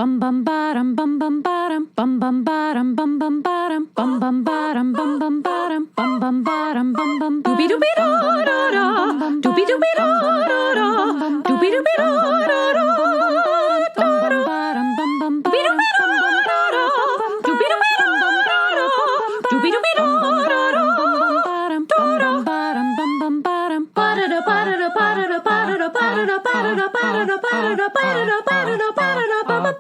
Bum bum bottom bum bum bottom bum bum bottom bum bum bottom bum bum bottom bum bum bottom bum bum bottom bum bum doobie doobie da da da doobie doobie da da da doobie doobie da da da bum bum bottom bum bum doobie doobie da da da doobie doobie da da da doobie doobie da da da bum bum bottom bum bum bottom ba da da ba da da ba da da ba da da ba da da ba da da ba da da ba da da ba da da ba da da ba da da ba ba.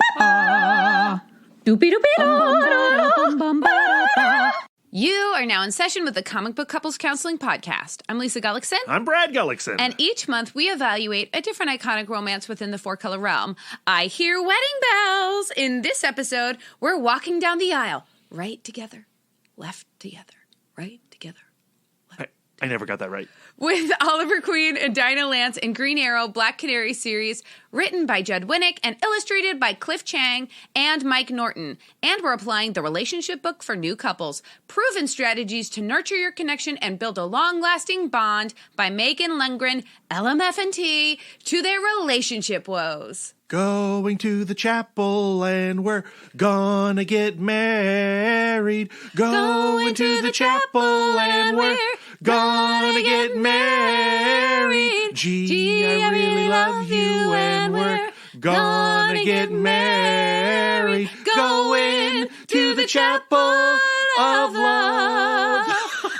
You are now in session with the Comic Book Couples Counseling Podcast. I'm Lisa Gullickson. I'm Brad Gullickson. And each month we evaluate a different iconic romance within the four-color realm. I hear wedding bells. In this episode, we're walking down the aisle. Right together, left together, right together. I never got that right. With Oliver Queen and Dinah Lance in Green Arrow Black Canary series, written by Judd Winick and illustrated by Cliff Chiang and Mike Norton. And we're applying the relationship book for new couples, Proven Strategies to Nurture Your Connection and Build a Long-Lasting Bond by Megan Lundgren, LMF&T, to their relationship woes. Going to the chapel and we're gonna get married. Going to the chapel and we're gonna get married. Gee, I really love you and we're gonna get married. Going to the chapel of love.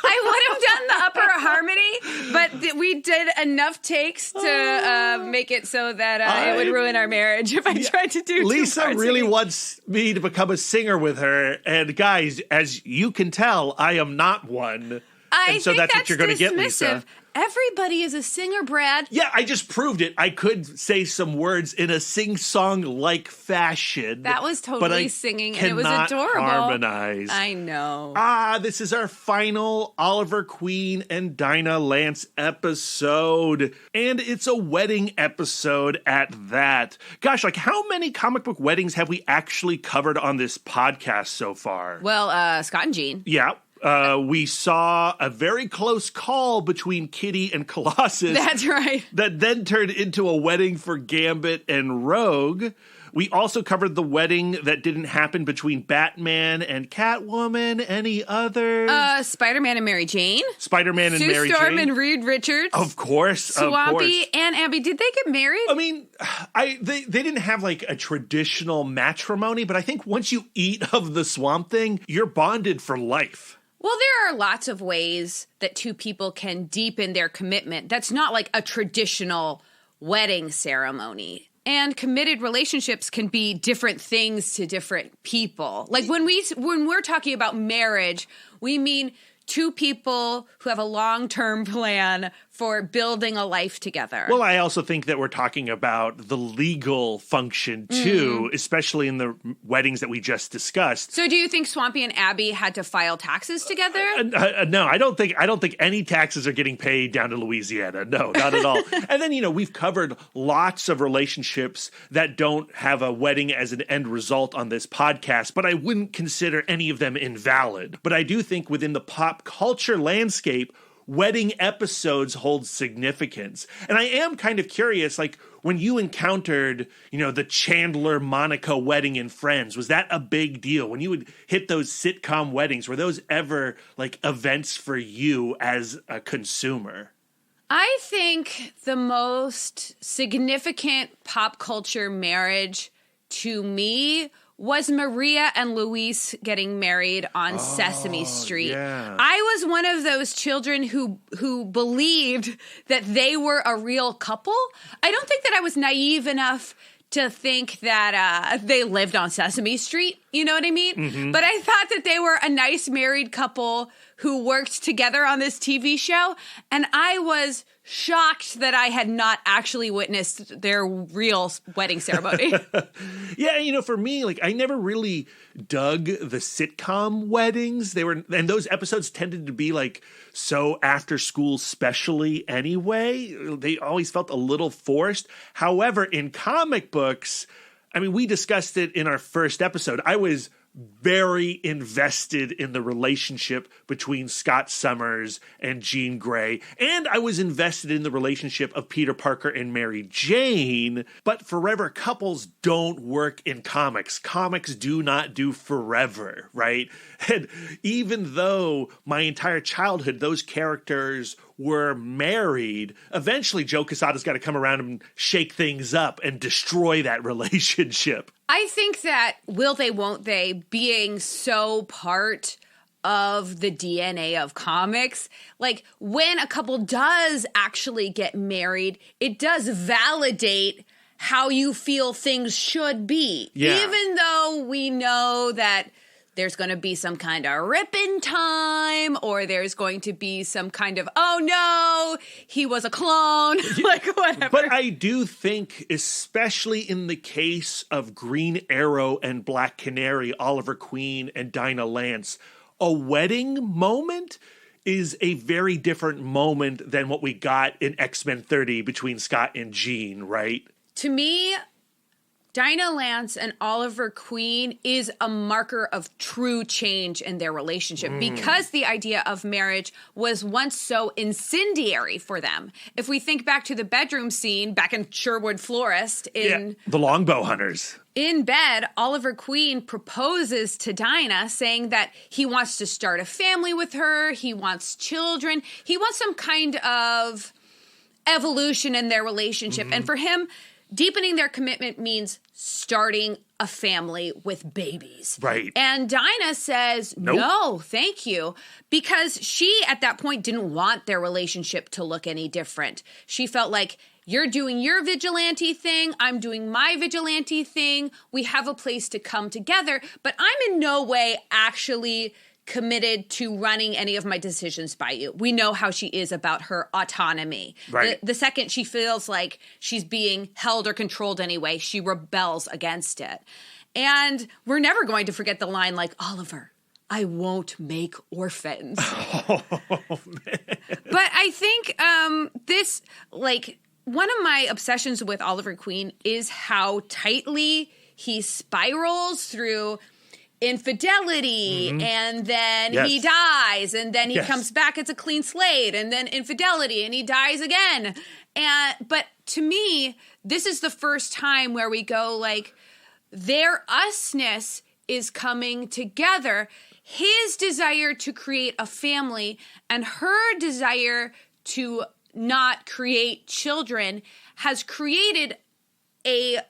I would have done the upper harmony, but we did enough takes to make it so that it would ruin our marriage if I tried to do Lisa really wants me to become a singer with her, and guys, as you can tell, I am not one. And so that's what you're going to get, Lisa. Everybody is a singer, Brad. Yeah, I just proved it. I could say some words in a sing-song-like fashion. That was totally singing, and it was adorable. Harmonize. I know. This is our final Oliver Queen and Dinah Lance episode. And it's a wedding episode at that. Gosh, like how many comic book weddings have we actually covered on this podcast so far? Well, Scott and Jean. Yeah. We saw a very close call between Kitty and Colossus. That's right. That then turned into a wedding for Gambit and Rogue. We also covered the wedding that didn't happen between Batman and Catwoman. Any others? Spider-Man and Mary Jane. Spider-Man and Sue Mary Storm Jane. and Reed Richards. Of course. Swampy and Abby. Did they get married? I mean, they didn't have like a traditional matrimony, but I think once you eat of the Swamp Thing, you're bonded for life. Well, there are lots of ways that two people can deepen their commitment. That's not like a traditional wedding ceremony. And committed relationships can be different things to different people. Like when we're talking about marriage, we mean two people who have a long-term plan for building a life together. Well, I also think that we're talking about the legal function, too, especially in the weddings that we just discussed. So do you think Swampy and Abby had to file taxes together? No, I don't think any taxes are getting paid down in Louisiana. No, not at all. And then, we've covered lots of relationships that don't have a wedding as an end result on this podcast, but I wouldn't consider any of them invalid. But I do think within the pop culture landscape, wedding episodes hold significance. And I am kind of curious, like, when you encountered, the Chandler-Monica wedding in Friends, was that a big deal? When you would hit those sitcom weddings, were those ever, like, events for you as a consumer? I think the most significant pop culture marriage to me was Maria and Luis getting married on Sesame Street. Yeah. I was one of those children who believed that they were a real couple. I don't think that I was naive enough to think that they lived on Sesame Street. You know what I mean? Mm-hmm. But I thought that they were a nice married couple who worked together on this TV show. And I was shocked that I had not actually witnessed their real wedding ceremony. Yeah, for me, like, I never really dug the sitcom weddings. And those episodes tended to be like so after school specially anyway. They always felt a little forced. However, in comic books, I mean, we discussed it in our first episode. I was very invested in the relationship between Scott Summers and Jean Grey, and I was invested in the relationship of Peter Parker and Mary Jane, but forever couples don't work in comics. Comics do not do forever, right? And even though my entire childhood, those characters were married, eventually Joe Quesada's got to come around and shake things up and destroy that relationship. I think that will they, won't they, being so part of the DNA of comics, like when a couple does actually get married, it does validate how you feel things should be. Yeah. Even though we know that there's going to be some kind of ripping time, or there's going to be some kind of, oh no, he was a clone, like whatever. But I do think, especially in the case of Green Arrow and Black Canary, Oliver Queen and Dinah Lance, a wedding moment is a very different moment than what we got in X-Men 30 between Scott and Jean, right? To me, Dinah Lance and Oliver Queen is a marker of true change in their relationship because the idea of marriage was once so incendiary for them. If we think back to the bedroom scene back in Sherwood Florist the Longbow Hunters. In bed, Oliver Queen proposes to Dinah saying that he wants to start a family with her, he wants children, he wants some kind of evolution in their relationship. And for him, deepening their commitment means starting a family with babies. Right. And Dinah says, Nope. no, thank you. Because she, at that point, didn't want their relationship to look any different. She felt like, you're doing your vigilante thing, I'm doing my vigilante thing, we have a place to come together, but I'm in no way actually committed to running any of my decisions by you. We know how she is about her autonomy. Right. The second she feels like she's being held or controlled anyway, she rebels against it. And we're never going to forget the line like, Oliver, I won't make orphans. Oh, man. But I think this, like, one of my obsessions with Oliver Queen is how tightly he spirals through infidelity, and then he dies, and then he comes back, it's a clean slate, and then infidelity, and he dies again. But to me, this is the first time where we go like, their usness is coming together. His desire to create a family and her desire to not create children has created a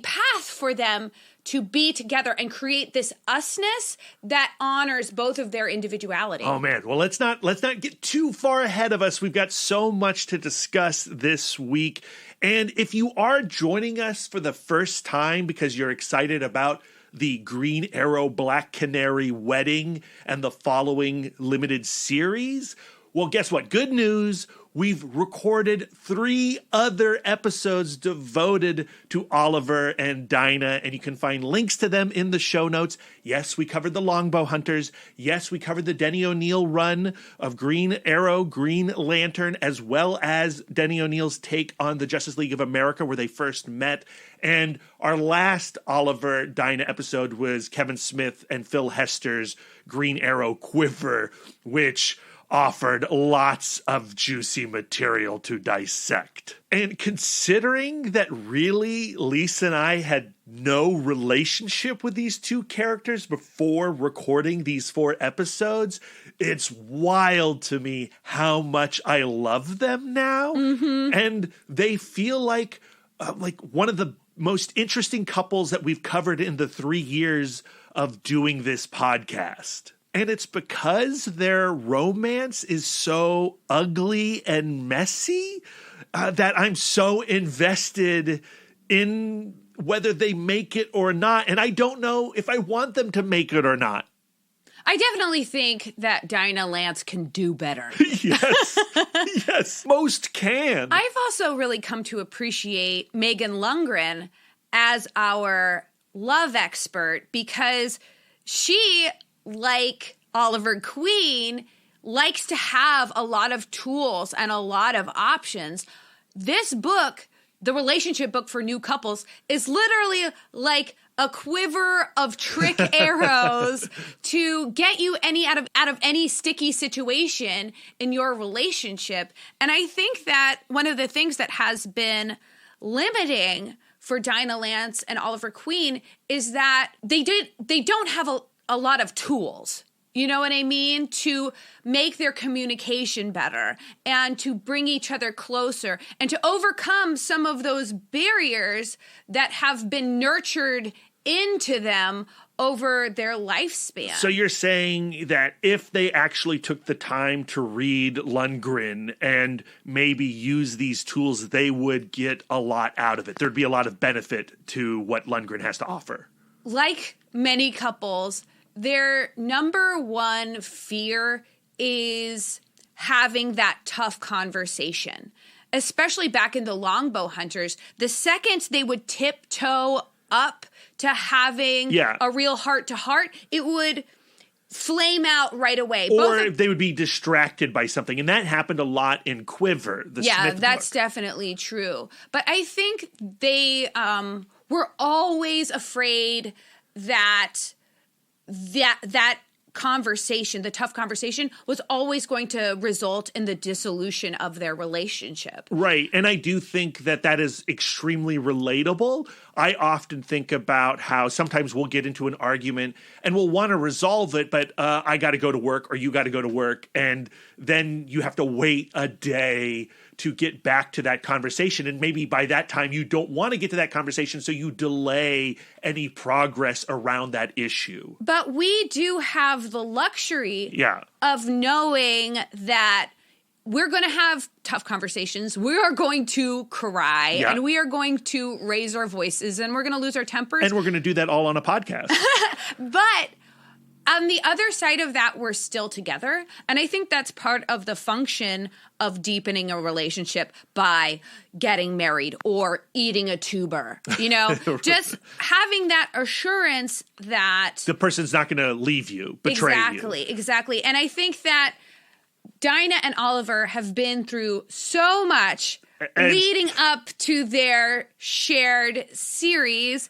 path for them to be together and create this usness that honors both of their individuality. Oh man, well let's not get too far ahead of us. We've got so much to discuss this week. And if you are joining us for the first time because you're excited about the Green Arrow Black Canary wedding and the following limited series, well, guess what? Good news. We've recorded 3 other episodes devoted to Oliver and Dinah, and you can find links to them in the show notes. Yes, we covered the Longbow Hunters. Yes, we covered the Denny O'Neil run of Green Arrow, Green Lantern, as well as Denny O'Neil's take on the Justice League of America, where they first met. And our last Oliver Dinah episode was Kevin Smith and Phil Hester's Green Arrow Quiver, which offered lots of juicy material to dissect. And considering that really Lisa and I had no relationship with these 2 characters before recording these 4 episodes, it's wild to me how much I love them now. And they feel like one of the most interesting couples that we've covered in the 3 years of doing this podcast. And it's because their romance is so ugly and messy that I'm so invested in whether they make it or not. And I don't know if I want them to make it or not. I definitely think that Dinah Lance can do better. Yes. Yes. Most can. I've also really come to appreciate Megan Lundgren as our love expert because she, like Oliver Queen, likes to have a lot of tools and a lot of options. This book the relationship book for new couples is literally like a quiver of trick arrows to get you out of any sticky situation in your relationship. And I think that one of the things that has been limiting for Dinah Lance and Oliver Queen is that they don't have a lot of tools. You know what I mean? To make their communication better and to bring each other closer and to overcome some of those barriers that have been nurtured into them over their lifespan. So you're saying that if they actually took the time to read Lundgren and maybe use these tools, they would get a lot out of it. There'd be a lot of benefit to what Lundgren has to offer. Like many couples, their number one fear is having that tough conversation, especially back in the Longbow Hunters. The second they would tiptoe up to having a real heart-to-heart, it would flame out right away. Or they would be distracted by something. And that happened a lot in Quiver, the Smith that's book. Definitely true. But I think they were always afraid that conversation, the tough conversation, was always going to result in the dissolution of their relationship. Right. And I do think that is extremely relatable. I often think about how sometimes we'll get into an argument and we'll want to resolve it, but I got to go to work or you got to go to work. And then you have to wait a day to get back to that conversation. And maybe by that time you don't want to get to that conversation, so you delay any progress around that issue. But we do have the luxury of knowing that we're going to have tough conversations. We are going to cry and we are going to raise our voices and we're going to lose our tempers. And we're going to do that all on a podcast. But on the other side of that, we're still together. And I think that's part of the function of deepening a relationship by getting married or eating a tuber, just having that assurance that the person's not going to leave you, betray you. Exactly. And I think that Dinah and Oliver have been through so much leading up to their shared series.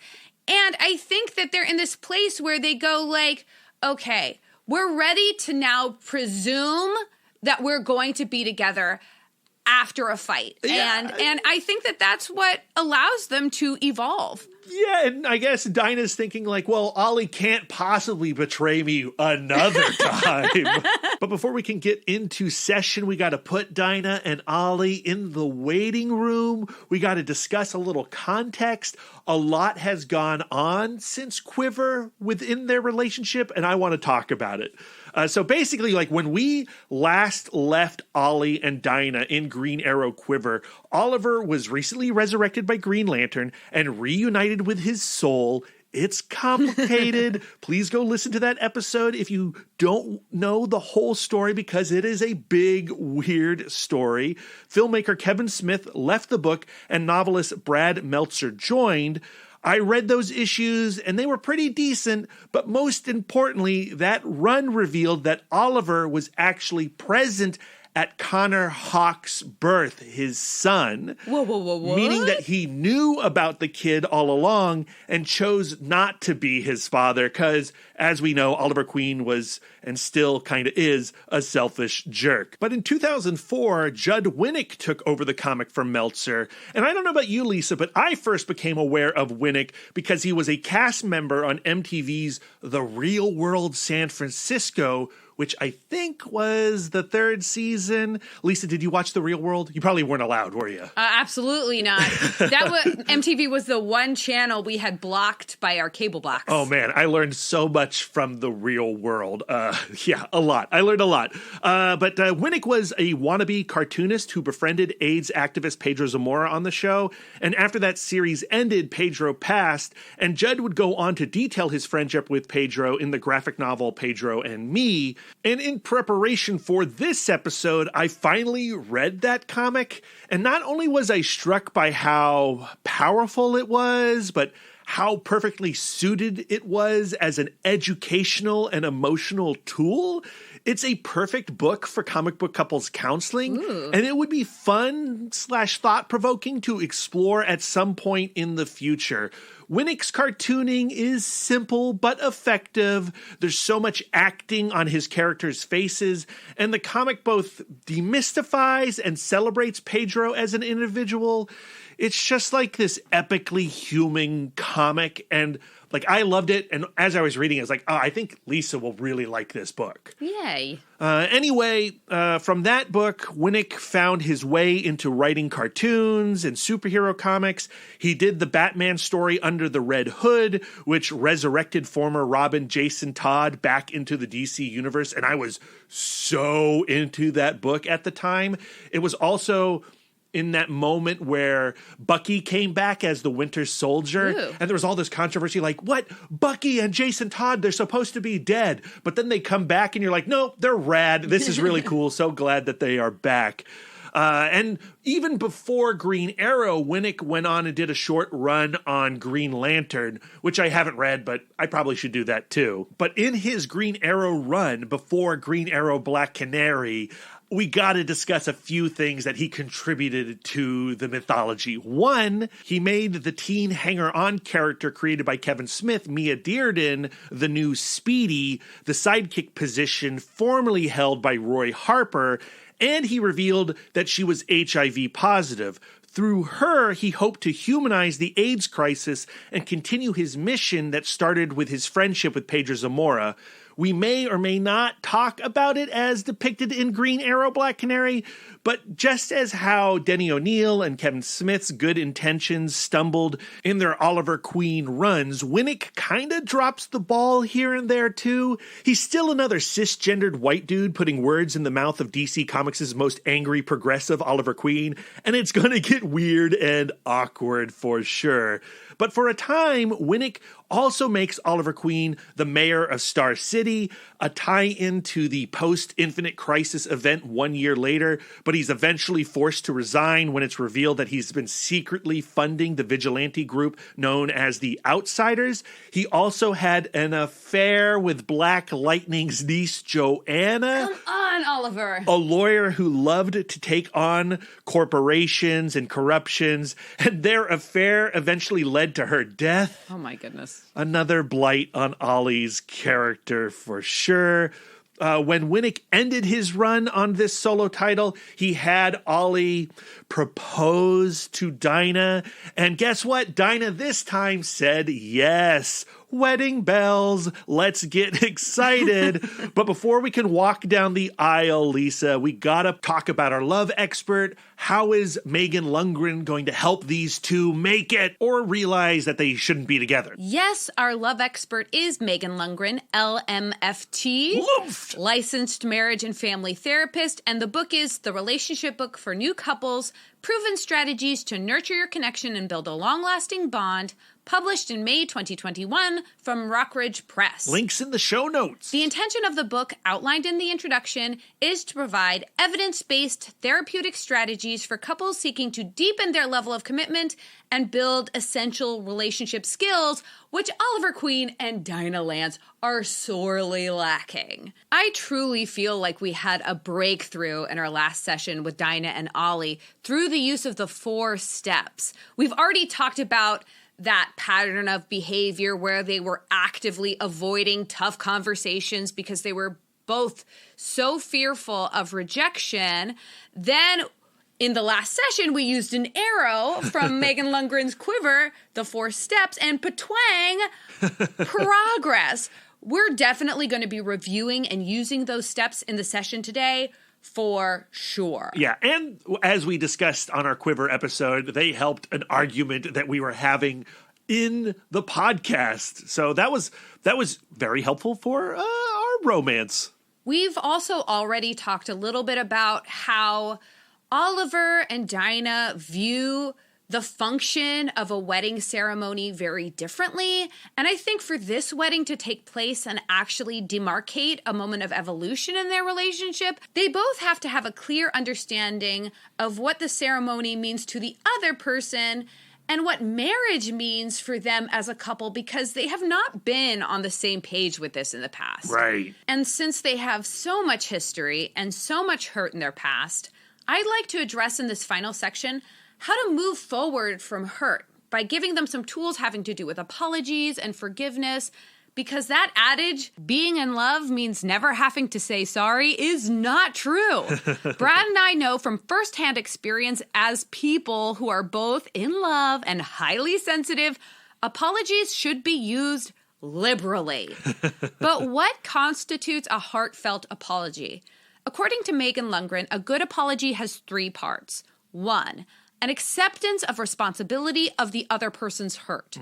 And I think that they're in this place where they go like, okay, we're ready to now presume that we're going to be together after a fight. Yeah. And I think that that's what allows them to evolve. Yeah, and I guess Dinah's thinking like, well, Ollie can't possibly betray me another time. But before we can get into session, we got to put Dinah and Ollie in the waiting room. We got to discuss a little context. A lot has gone on since Quiver within their relationship, and I want to talk about it. So basically, like when we last left Ollie and Dinah in Green Arrow Quiver, Oliver was recently resurrected by Green Lantern and reunited with his soul. It's complicated. Please go listen to that episode if you don't know the whole story, because it is a big, weird story. Filmmaker Kevin Smith left the book and novelist Brad Meltzer joined. I read those issues and they were pretty decent, but most importantly, that run revealed that Oliver was actually present at Connor Hawk's birth, his son. Whoa. Meaning that he knew about the kid all along and chose not to be his father because, as we know, Oliver Queen was, and still kind of is, a selfish jerk. But in 2004, Judd Winick took over the comic from Meltzer. And I don't know about you, Lisa, but I first became aware of Winick because he was a cast member on MTV's The Real World San Francisco, which I think was the third season. Lisa, did you watch The Real World? You probably weren't allowed, were you? Absolutely not. MTV was the one channel we had blocked by our cable box. Oh, man, I learned so much from The Real World. A lot. I learned a lot. But Winick was a wannabe cartoonist who befriended AIDS activist Pedro Zamora on the show. And after that series ended, Pedro passed. And Judd would go on to detail his friendship with Pedro in the graphic novel Pedro and Me. And in preparation for this episode, I finally read that comic. And not only was I struck by how powerful it was, but how perfectly suited it was as an educational and emotional tool. It's a perfect book for comic book couples counseling, and it would be fun / thought-provoking to explore at some point in the future. Winick's cartooning is simple but effective. There's so much acting on his characters' faces, and the comic both demystifies and celebrates Pedro as an individual. It's just like this epically human comic, and like I loved it. And as I was reading, I was like, oh, I think Lisa will really like this book. Yay. Anyway, from that book, Winick found his way into writing cartoons and superhero comics. He did the Batman story Under the Red Hood, which resurrected former Robin Jason Todd back into the DC universe. And I was so into that book at the time. It was also in that moment where Bucky came back as the Winter Soldier. Ooh. And there was all this controversy like, what? Bucky and Jason Todd, they're supposed to be dead. But then they come back and you're like, no, they're rad. This is really cool. So glad that they are back. And even before Green Arrow, Winick went on and did a short run on Green Lantern, which I haven't read, but I probably should do that too. But in his Green Arrow run before Green Arrow Black Canary, we got to discuss a few things that he contributed to the mythology. One, he made the teen hanger-on character created by Kevin Smith, Mia Dearden, the new Speedy, the sidekick position formerly held by Roy Harper, and he revealed that she was HIV positive. Through her, he hoped to humanize the AIDS crisis and continue his mission that started with his friendship with Pedro Zamora. We may or may not talk about it as depicted in Green Arrow Black Canary, but just as how Denny O'Neil and Kevin Smith's good intentions stumbled in their Oliver Queen runs, Winick kinda drops the ball here and there too. He's still another cisgendered white dude putting words in the mouth of DC Comics' most angry progressive Oliver Queen, and it's gonna get weird and awkward for sure. But for a time, Winick also makes Oliver Queen the mayor of Star City, a tie-in to the post-Infinite Crisis event 1 year later, but he's eventually forced to resign when it's revealed that he's been secretly funding the vigilante group known as the Outsiders. He also had an affair with Black Lightning's niece, Joanna. Come on, Oliver. A lawyer who loved to take on corporations and corruptions, and their affair eventually led to her death. Oh my goodness. Another blight on Ollie's character for sure. When Winick ended his run on this solo title, he had Ollie propose to Dinah. And guess what? Dinah this time said yes. Wedding bells. Let's get excited. But before we can walk down the aisle, Lisa, we gotta talk about our love expert. How is Megan Lundgren going to help these two make it or realize that they shouldn't be together? Yes, our love expert is Megan Lundgren, LMFT, licensed marriage and family therapist, and the book is The Relationship Book for New Couples, Proven Strategies to Nurture Your Connection and Build a Long-Lasting Bond, published in May 2021 from Rockridge Press. Links in the show notes. The intention of the book, outlined in the introduction, is to provide evidence-based therapeutic strategies for couples seeking to deepen their level of commitment and build essential relationship skills, which Oliver Queen and Dinah Lance are sorely lacking. I truly feel like we had a breakthrough in our last session with Dinah and Ollie through the use of the 4 steps. We've already talked about that pattern of behavior where they were actively avoiding tough conversations because they were both so fearful of rejection. Then in the last session, we used an arrow from Megan Lundgren's quiver, the 4 steps, and patwang, progress. We're definitely going to be reviewing and using those steps in the session today for sure. Yeah, and as we discussed on our Quiver episode, they helped an argument that we were having in the podcast. So that was very helpful for our romance. We've also already talked a little bit about how Oliver and Dinah view the function of a wedding ceremony very differently. And I think for this wedding to take place and actually demarcate a moment of evolution in their relationship, they both have to have a clear understanding of what the ceremony means to the other person and what marriage means for them as a couple, because they have not been on the same page with this in the past. Right. And since they have so much history and so much hurt in their past, I'd like to address in this final section how to move forward from hurt by giving them some tools having to do with apologies and forgiveness, because that adage, being in love means never having to say sorry, is not true. Brad and I know from firsthand experience as people who are both in love and highly sensitive, apologies should be used liberally. But what constitutes a heartfelt apology? According to Megan Lundgren, a good apology has 3 parts. 1, an acceptance of responsibility of the other person's hurt.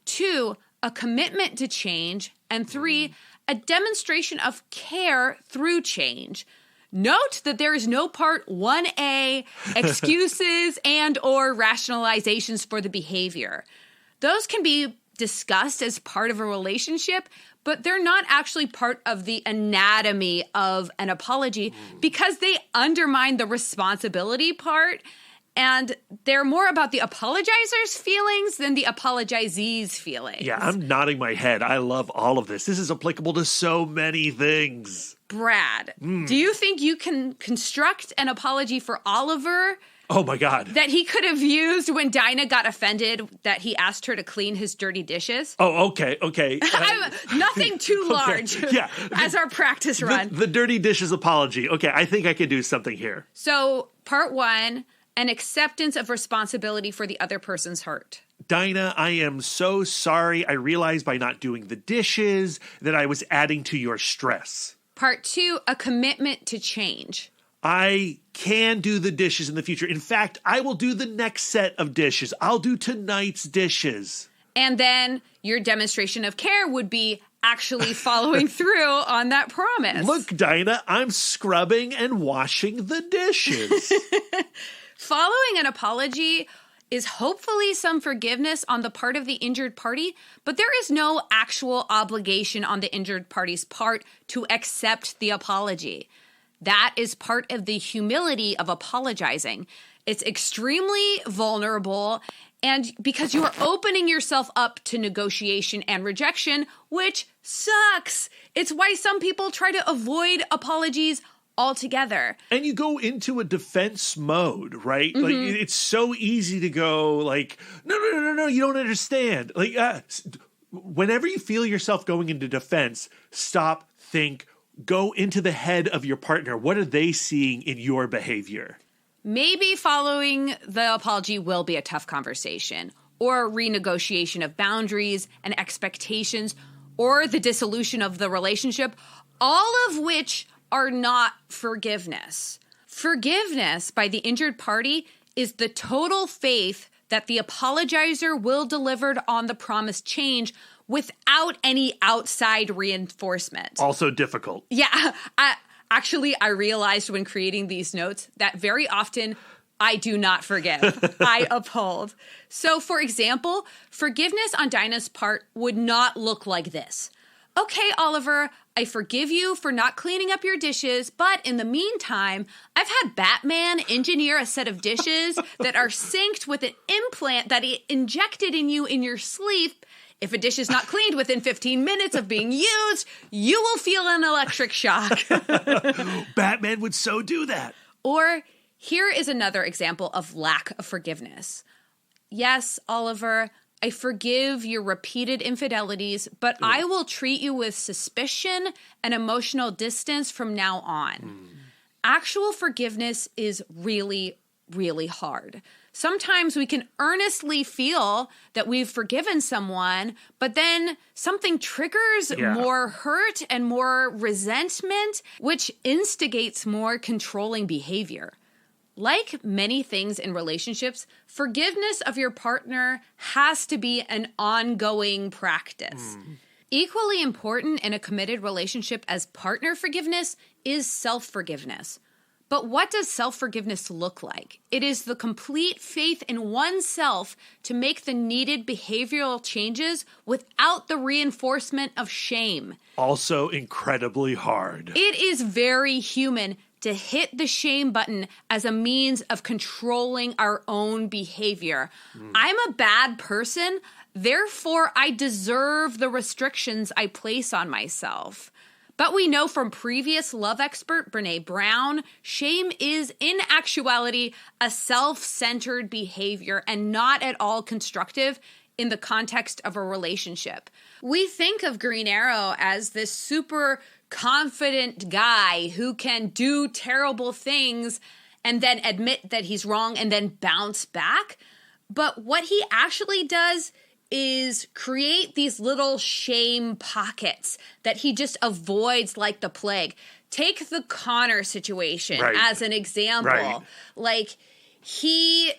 2, a commitment to change. And 3, a demonstration of care through change. Note that there is no part 1A, excuses and or rationalizations for the behavior. Those can be discussed as part of a relationship, but they're not actually part of the anatomy of an apology because they undermine the responsibility part. And they're more about the apologizer's feelings than the apologizee's feelings. Yeah, I'm nodding my head. I love all of this. This is applicable to so many things. Brad, do you think you can construct an apology for Oliver? Oh, my God. That he could have used when Dinah got offended that he asked her to clean his dirty dishes? Oh, okay. Nothing too large Yeah. as our practice run. The dirty dishes apology. Okay, I think I could do something here. So, part 1, an acceptance of responsibility for the other person's hurt. Dinah, I am so sorry. I realized by not doing the dishes that I was adding to your stress. Part 2, a commitment to change. I can do the dishes in the future. In fact, I will do the next set of dishes. I'll do tonight's dishes. And then your demonstration of care would be actually following through on that promise. Look, Dinah, I'm scrubbing and washing the dishes. Following an apology is hopefully some forgiveness on the part of the injured party, but there is no actual obligation on the injured party's part to accept the apology. That is part of the humility of apologizing. It's extremely vulnerable, and because you are opening yourself up to negotiation and rejection, which sucks. It's why some people try to avoid apologies altogether. And you go into a defense mode, right? Like, it's so easy to go like, no, you don't understand. Like, whenever you feel yourself going into defense, stop, think, go into the head of your partner. What are they seeing in your behavior? Maybe following the apology will be a tough conversation, or renegotiation of boundaries and expectations, or the dissolution of the relationship, all of which are not forgiveness. Forgiveness by the injured party is the total faith that the apologizer will deliver on the promised change without any outside reinforcement. Also difficult. Yeah. I realized when creating these notes that very often I do not forgive. I uphold. So, for example, forgiveness on Dinah's part would not look like this. Okay, Oliver, I forgive you for not cleaning up your dishes, but in the meantime, I've had Batman engineer a set of dishes that are synced with an implant that he injected in you in your sleep. If a dish is not cleaned within 15 minutes of being used, you will feel an electric shock. Batman would so do that. Or here is another example of lack of forgiveness. Yes, Oliver, I forgive your repeated infidelities, but I will treat you with suspicion and emotional distance from now on. Actual forgiveness is really, really hard. Sometimes we can earnestly feel that we've forgiven someone, but then something triggers more hurt and more resentment, which instigates more controlling behavior. Like many things in relationships, forgiveness of your partner has to be an ongoing practice. Equally important in a committed relationship as partner forgiveness is self-forgiveness. But what does self-forgiveness look like? It is the complete faith in oneself to make the needed behavioral changes without the reinforcement of shame. Also incredibly hard. It is very human to to hit the shame button as a means of controlling our own behavior. I'm a bad person, therefore I deserve the restrictions I place on myself. But we know from previous love expert Brene Brown, shame is in actuality a self-centered behavior and not at all constructive in the context of a relationship. We think of Green Arrow as this super confident guy who can do terrible things and then admit that he's wrong and then bounce back. But what he actually does is create these little shame pockets that he just avoids like the plague. Take the Connor situation as an example. Right. Like, he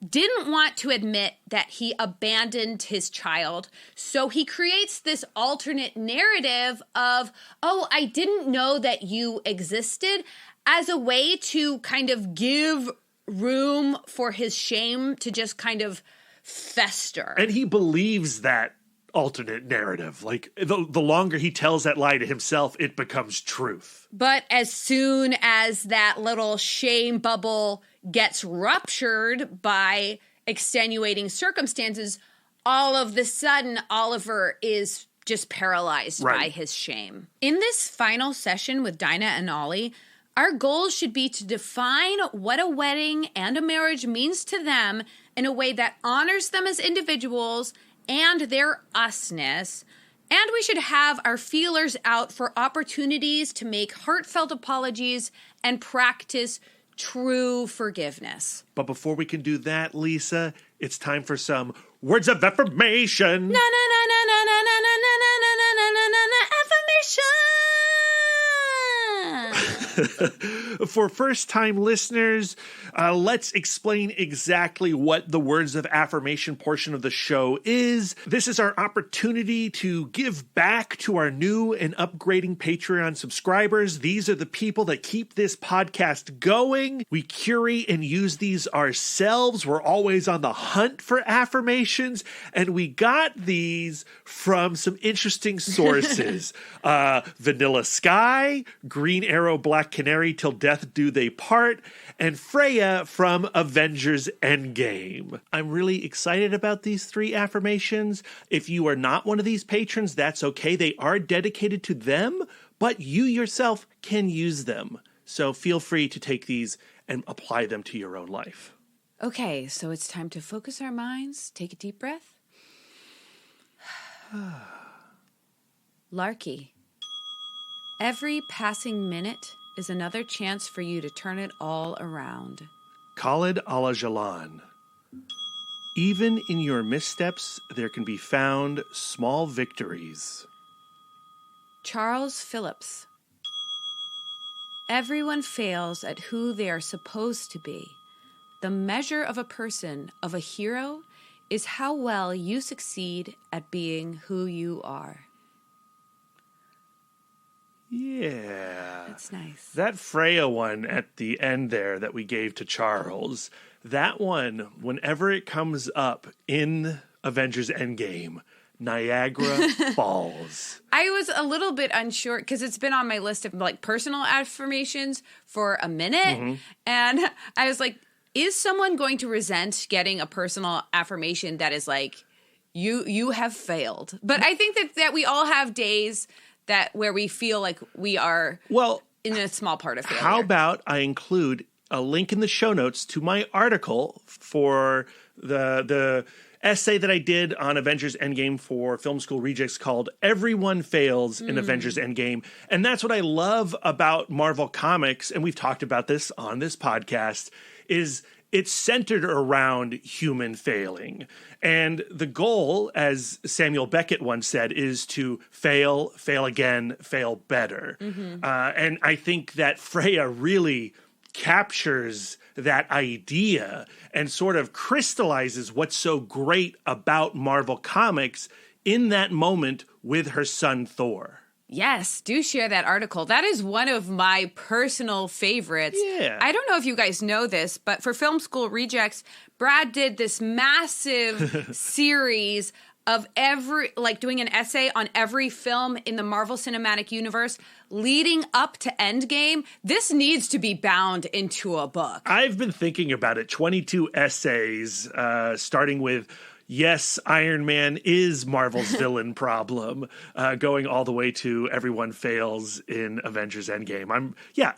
didn't want to admit that he abandoned his child, so he creates this alternate narrative of, oh, I didn't know that you existed, as a way to kind of give room for his shame to just kind of fester. And he believes that alternate narrative. Like, the longer he tells that lie to himself, it becomes truth. But as soon as that little shame bubble gets ruptured by extenuating circumstances, all of the sudden, Oliver is just paralyzed by his shame. In this final session with Dinah and Ollie, our goal should be to define what a wedding and a marriage means to them in a way that honors them as individuals and their usness. And we should have our feelers out for opportunities to make heartfelt apologies and practice true forgiveness. But before we can do that, Lisa, it's time for some words of affirmation. Na na na na na na na na na na na na na na affirmation. For first-time listeners, let's explain exactly what the words of affirmation portion of the show is. This is our opportunity to give back to our new and upgrading Patreon subscribers. These are the people that keep this podcast going. We curate and use these ourselves. We're always on the hunt for affirmations, and we got these from some interesting sources. Vanilla Sky, Green Arrow, Black Canary, Till Death Do They Part, and Freya from Avengers Endgame. I'm really excited about these 3 affirmations. If you are not one of these patrons, that's okay. They are dedicated to them, but you yourself can use them. So feel free to take these and apply them to your own life. Okay, so it's time to focus our minds. Take a deep breath. Larky. Every passing minute is another chance for you to turn it all around. Khalid Alajalan. Even in your missteps, there can be found small victories. Charles Phillips. Everyone fails at who they are supposed to be. The measure of a person, of a hero, is how well you succeed at being who you are. Yeah. That's nice. That Freya one at the end there that we gave to Charles, that one, whenever it comes up in Avengers Endgame, Niagara Falls. I was a little bit unsure because it's been on my list of like personal affirmations for a minute. And I was like, is someone going to resent getting a personal affirmation that is like, you have failed? But I think that we all have days where we feel like we are in a small part of failure. How about I include a link in the show notes to my article for the essay that I did on Avengers Endgame for Film School Rejects called Everyone Fails in Avengers Endgame. And that's what I love about Marvel Comics, and we've talked about this on this podcast, is it's centered around human failing. And the goal, as Samuel Beckett once said, is to fail, fail again, fail better. And I think that Freya really captures that idea and sort of crystallizes what's so great about Marvel Comics in that moment with her son Thor. Yes, do share that article. That is one of my personal favorites. Yeah. I don't know if you guys know this, but for Film School Rejects, Brad did this massive series of doing an essay on every film in the Marvel Cinematic Universe leading up to Endgame. This needs to be bound into a book. I've been thinking about it. 22 essays, starting with yes, Iron Man is Marvel's villain problem, going all the way to everyone fails in Avengers Endgame.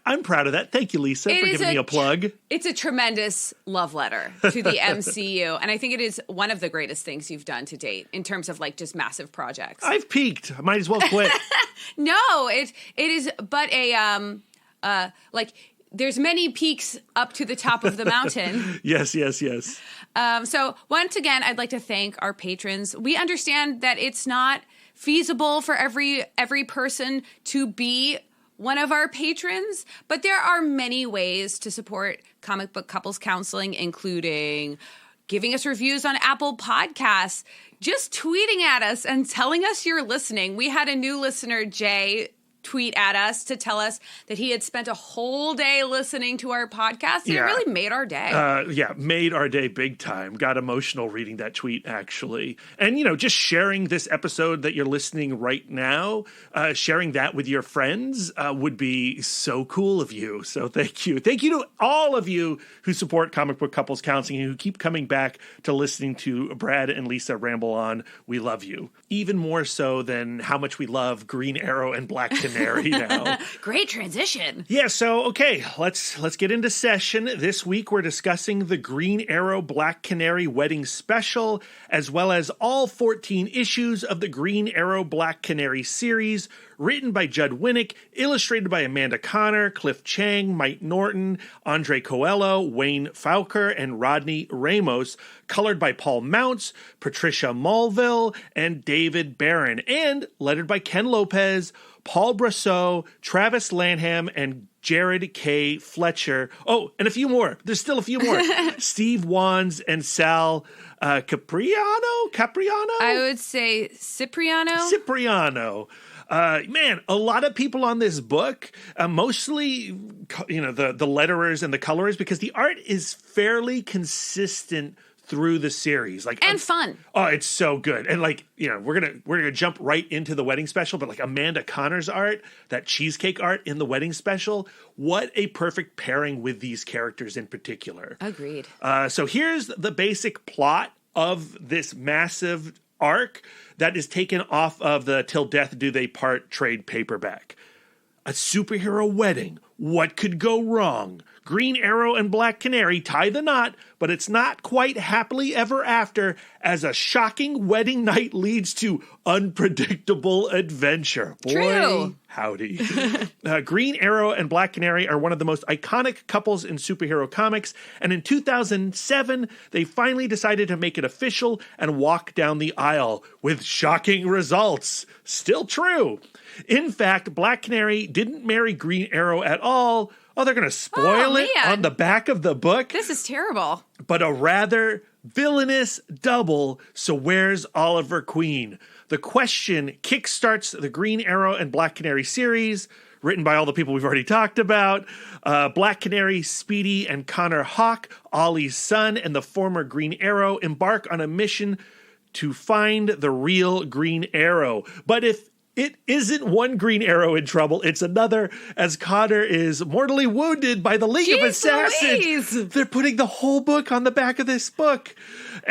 I'm proud of that. Thank you, Lisa, for giving me a plug. It's a tremendous love letter to the MCU, and I think it is one of the greatest things you've done to date in terms of like just massive projects. I've peaked. I might as well quit. No, it is but a there's many peaks up to the top of the mountain. Yes. So once again, I'd like to thank our patrons. We understand that it's not feasible for every person to be one of our patrons, but there are many ways to support Comic Book Couples Counseling, including giving us reviews on Apple Podcasts, just tweeting at us and telling us you're listening. We had a new listener, Jay, tweet at us to tell us that he had spent a whole day listening to our podcast. And It really made our day. Made our day big time. Got emotional reading that tweet, actually. And, just sharing this episode that you're listening right now, sharing that with your friends would be so cool of you. So thank you. Thank you to all of you who support Comic Book Couples Counseling and who keep coming back to listening to Brad and Lisa ramble on. We love you. Even more so than how much we love Green Arrow and Black Canary now. Great transition. Yeah, so okay, let's get into session. This week we're discussing the Green Arrow Black Canary wedding special, as well as all 14 issues of the Green Arrow Black Canary series, written by Judd Winick, illustrated by Amanda Conner, Cliff Chiang, Mike Norton, André Coelho, Wayne Faucher, and Rodney Ramos, colored by Paul Mounts, Patricia Mulvihill, and David Barron, and lettered by Ken Lopez, Paul Brosseau, Travis Lanham, and Jared K. Fletcher. Oh, and a few more. There's still a few more. Steve Wands and Sal Cipriano? I would say Cipriano. Man, a lot of people on this book, mostly, the letterers and the colorers, because the art is fairly consistent through the series, and fun. Oh, it's so good. And we're gonna jump right into the wedding special, but Amanda Conner's art, that cheesecake art in the wedding special, what a perfect pairing with these characters in particular. Agreed. So here's the basic plot of this massive arc that is taken off of the Till Death Do They Part trade paperback. A superhero wedding. What could go wrong? Green Arrow and Black Canary tie the knot, but it's not quite happily ever after, as a shocking wedding night leads to unpredictable adventure. Boy, True. Howdy. Green Arrow and Black Canary are one of the most iconic couples in superhero comics, and in 2007, they finally decided to make it official and walk down the aisle with shocking results. Still true. In fact, Black Canary didn't marry Green Arrow at all. Oh, they're going to spoil it on the back of the book? This is terrible. But a rather villainous double, so where's Oliver Queen? The question kickstarts the Green Arrow and Black Canary series, written by all the people we've already talked about. Black Canary, Speedy, and Connor Hawk, Ollie's son, and the former Green Arrow embark on a mission to find the real Green Arrow. But if it isn't one Green Arrow in trouble, it's another, as Connor is mortally wounded by the League of Assassins. Louise. They're putting the whole book on the back of this book.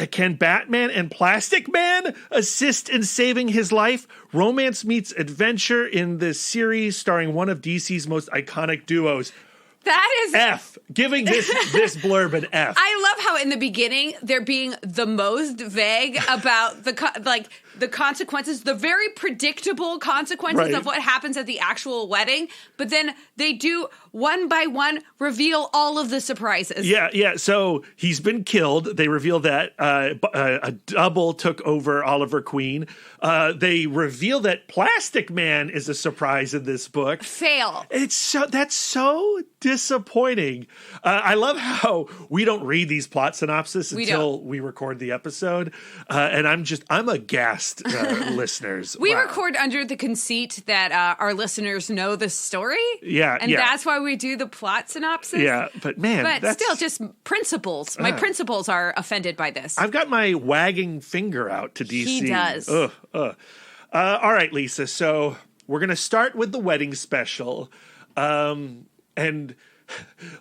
Can Batman and Plastic Man assist in saving his life? Romance meets adventure in this series, starring one of DC's most iconic duos. That is F. Giving this blurb an F. I love how in the beginning they're being the most vague about the consequences, the very predictable consequences of what happens at the actual wedding, but then they do one by one reveal all of the surprises. Yeah. So he's been killed. They reveal that a double took over Oliver Queen. They reveal that Plastic Man is a surprise in this book. Fail. That's so disappointing. I love how we don't read these plot synopses until we record the episode. And I'm aghast, listeners. We record under the conceit that our listeners know the story. Yeah. And that's why we do the plot synopsis. Yeah. But man, but still just principles. My principles are offended by this. I've got my wagging finger out to DC. He does. All right, Lisa. So we're going to start with the wedding special. And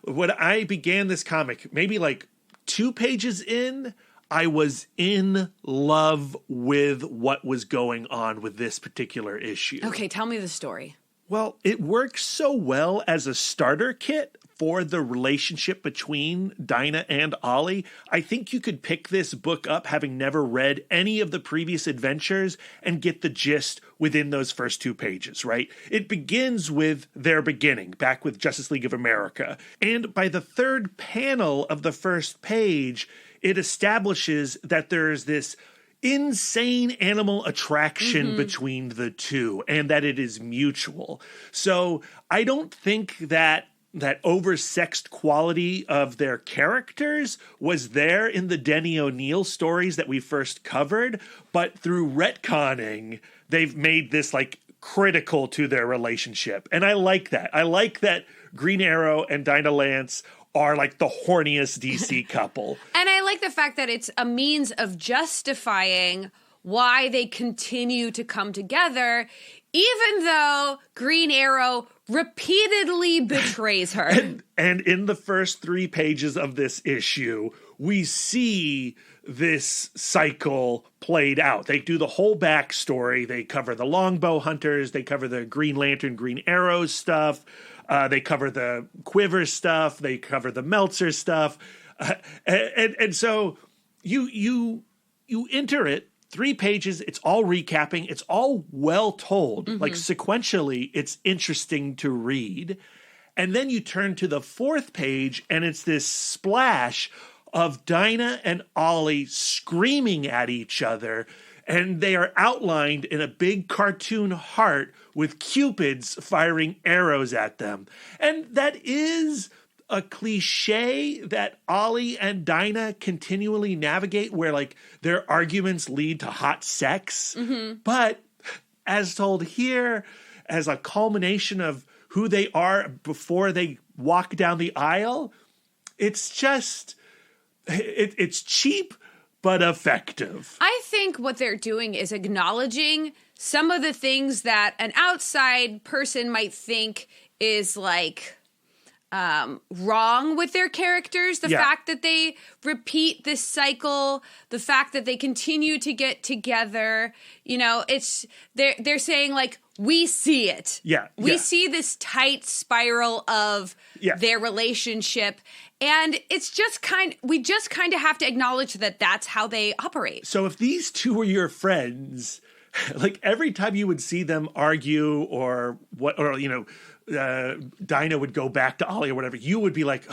when I began this comic, maybe like 2 pages in, I was in love with what was going on with this particular issue. Okay, tell me the story. Well, it works so well as a starter kit for the relationship between Dinah and Ollie. I think you could pick this book up having never read any of the previous adventures and get the gist within those first 2 pages, right? It begins with their beginning, back with Justice League of America. And by the 3rd panel of the first page, it establishes that there's this insane animal attraction between the two and that it is mutual. So I don't think that oversexed quality of their characters was there in the Denny O'Neil stories that we first covered, but through retconning, they've made this like critical to their relationship. And I like that. I like that Green Arrow and Dinah Lance are like the horniest DC couple. And I like the fact that it's a means of justifying why they continue to come together, even though Green Arrow repeatedly betrays her. And in the first 3 pages of this issue, we see this cycle played out. They do the whole backstory. They cover the Longbow Hunters. They cover the Green Lantern, Green Arrow stuff. They cover the Quiver stuff. They cover the Meltzer stuff. And so you enter it, 3 pages. It's all recapping. It's all well told. Like sequentially, it's interesting to read. And then you turn to the 4th page, and it's this splash of Dinah and Ollie screaming at each other. And they are outlined in a big cartoon heart with cupids firing arrows at them. And that is a cliche that Ollie and Dinah continually navigate, where like their arguments lead to hot sex. But as told here, as a culmination of who they are before they walk down the aisle, it's just, it's cheap but effective. I think what they're doing is acknowledging some of the things that an outside person might think is like wrong with their characters. The fact that they repeat this cycle, the fact that they continue to get together, you know, it's they're saying like, we see it. We see this tight spiral of their relationship. And it's just we just kind of have to acknowledge that that's how they operate. So if these two were your friends, like every time you would see them argue or Dinah would go back to Ollie or whatever, you would be like,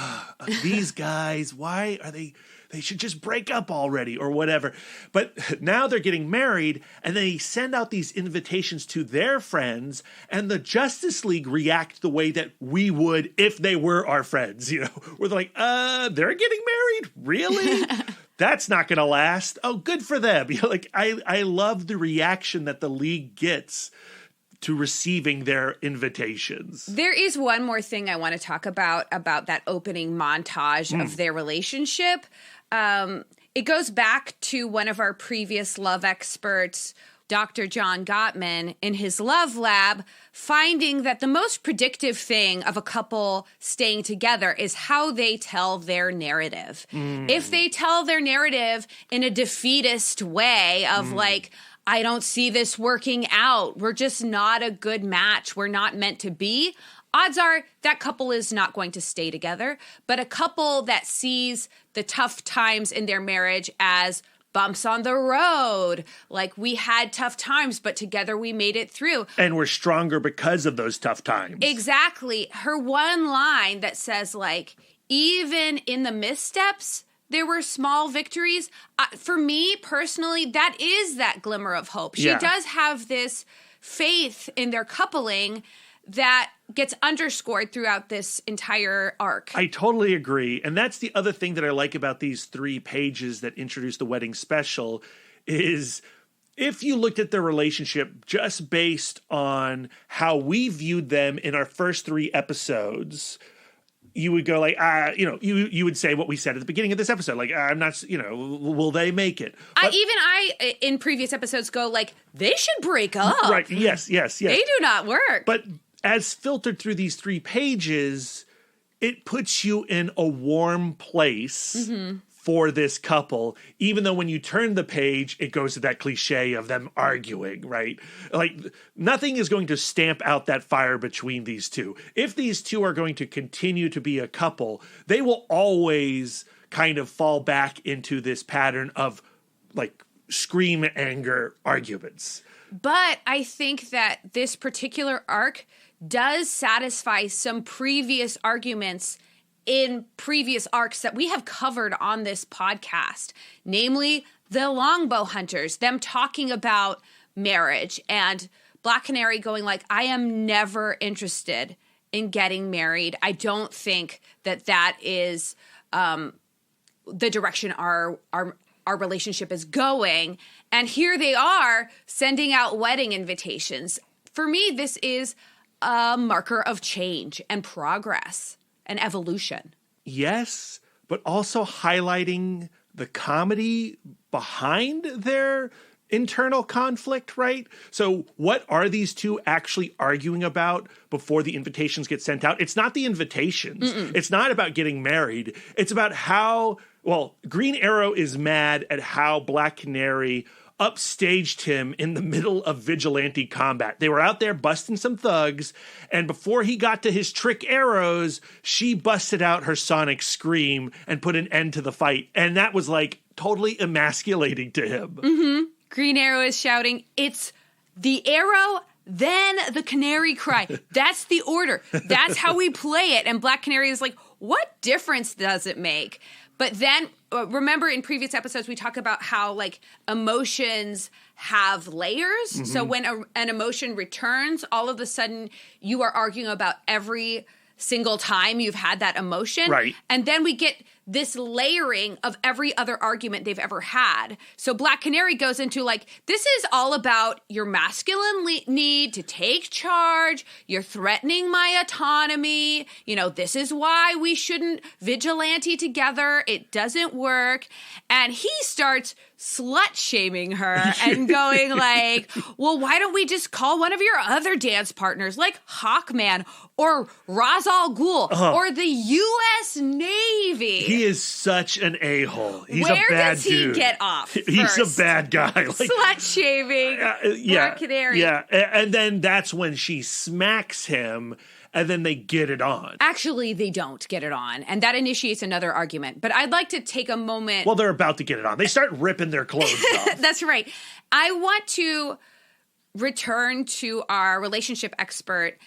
these guys, why are they should just break up already or whatever. But now they're getting married and they send out these invitations to their friends, and the Justice League react the way that we would if they were our friends, you know, where they're like, they're getting married? Really? That's not going to last. Oh, good for them. You know, like I love the reaction that the League gets to receiving their invitations. There is one more thing I want to talk about that opening montage of their relationship. It goes back to one of our previous love experts, Dr. John Gottman, in his love lab, finding that the most predictive thing of a couple staying together is how they tell their narrative. If they tell their narrative in a defeatist way of like, I don't see this working out, we're just not a good match, we're not meant to be, odds are that couple is not going to stay together. But a couple that sees the tough times in their marriage as bumps on the road, like we had tough times, but together we made it through. And we're stronger because of those tough times. Exactly. Her one line that says like, even in the missteps, there were small victories. For me personally, that is that glimmer of hope. She does have this faith in their coupling that gets underscored throughout this entire arc. I totally agree. And that's the other thing that I like about these 3 pages that introduce the wedding special is if you looked at their relationship just based on how we viewed them in our first 3 episodes, you would go like, you would say what we said at the beginning of this episode. Like, I'm not, will they make it? But, I, in previous episodes, go like, they should break up. Right. Yes. They do not work. But as filtered through these 3 pages, it puts you in a warm place for this couple, even though when you turn the page, it goes to that cliche of them arguing, right? Like, nothing is going to stamp out that fire between these two. If these two are going to continue to be a couple, they will always kind of fall back into this pattern of, like, scream anger arguments. But I think that this particular arc does satisfy some previous arguments in previous arcs that we have covered on this podcast, namely the longbow hunters, them talking about marriage, and Black Canary going like, I am never interested in getting married. I don't think that is the direction our relationship is going. And here they are sending out wedding invitations. For me, this is a marker of change and progress. An evolution. Yes, but also highlighting the comedy behind their internal conflict, right? So what are these two actually arguing about before the invitations get sent out? It's not the invitations. It's not about getting married. It's about how, Green Arrow is mad at how Black Canary upstaged him in the middle of vigilante combat. They were out there busting some thugs, and before he got to his trick arrows, she busted out her sonic scream and put an end to the fight. And that was like totally emasculating to him. Green Arrow is shouting, it's the arrow, then the canary cry. That's the order. That's how we play it. And Black Canary is like, what difference does it make? But then, remember in previous episodes, we talk about how, like, emotions have layers. So when an emotion returns, all of a sudden you are arguing about every single time you've had that emotion. Right. And then we get this layering of every other argument they've ever had. So Black Canary goes into like, this is all about your masculine need to take charge. You're threatening my autonomy. This is why we shouldn't vigilante together. It doesn't work. And he starts slut-shaming her and going like, well, why don't we just call one of your other dance partners like Hawkman or Ra's al Ghul or the U.S. Navy? He is such an a-hole. He's Where a bad does he dude. get off He's first? a bad guy. Like, slut-shaming Black Canary. Yeah, and then that's when she smacks him, and then they get it on. Actually, they don't get it on, and that initiates another argument. But I'd like to take a moment. Well, they're about to get it on. They start ripping their clothes off. That's right. I want to return to our relationship expert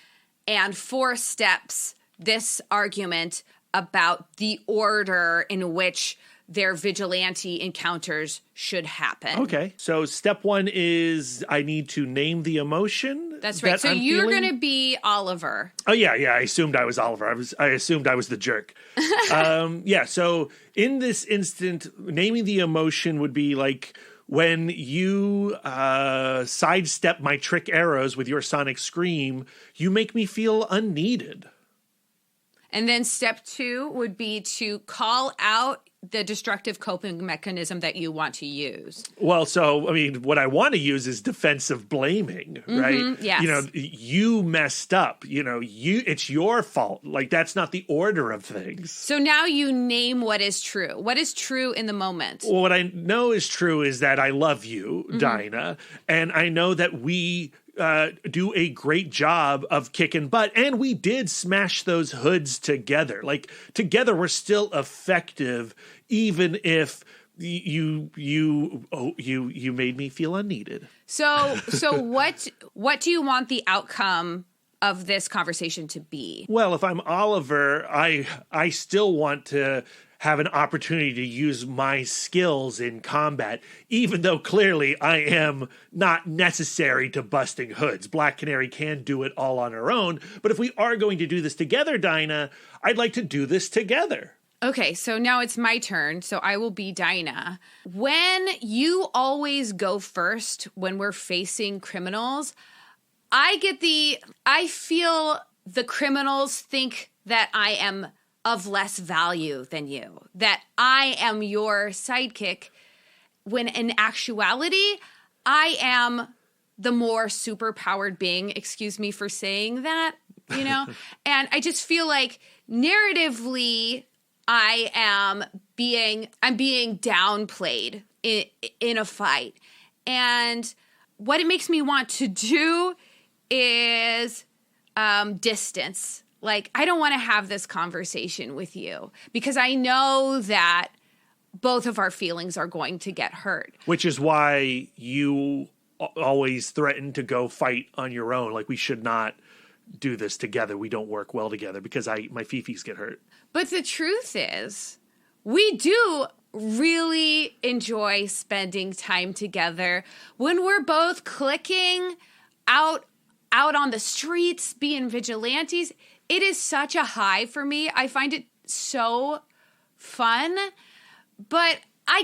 and 4 steps this argument about the order in which their vigilante encounters should happen. Okay. So step 1 is I need to name the emotion. That's right. So you're going to be Oliver. Oh, yeah. I assumed I was Oliver. I assumed I was the jerk. So in this instant, naming the emotion would be like when you sidestep my trick arrows with your sonic scream, you make me feel unneeded. And then step 2 would be to call out the destructive coping mechanism that you want to use. Well, so, I mean, what I want to use is defensive blaming, right? Yes. You messed up. It's your fault. Like, that's not the order of things. So now you name what is true. What is true in the moment? Well, what I know is true is that I love you, Dinah, and I know that we do a great job of kicking butt, and we did smash those hoods together. Like, together we're still effective, even if you made me feel unneeded. So what do you want the outcome of this conversation to be? Well, if I'm Oliver, I still want to have an opportunity to use my skills in combat, even though clearly I am not necessary to busting hoods. Black Canary can do it all on her own, but if we are going to do this together, Dinah, I'd like to do this together. Okay, so now it's my turn, so I will be Dinah. When you always go first when we're facing criminals, I feel the criminals think that I am of less value than you, that I am your sidekick, when in actuality, I am the more superpowered being. Excuse me for saying that, you know? And I just feel like narratively, I'm being downplayed in a fight. And what it makes me want to do is distance. Like, I don't want to have this conversation with you because I know that both of our feelings are going to get hurt. Which is why you always threaten to go fight on your own. Like, we should not do this together. We don't work well together because my fifis get hurt. But the truth is, we do really enjoy spending time together when we're both clicking out on the streets, being vigilantes. It is such a high for me. I find it so fun, but I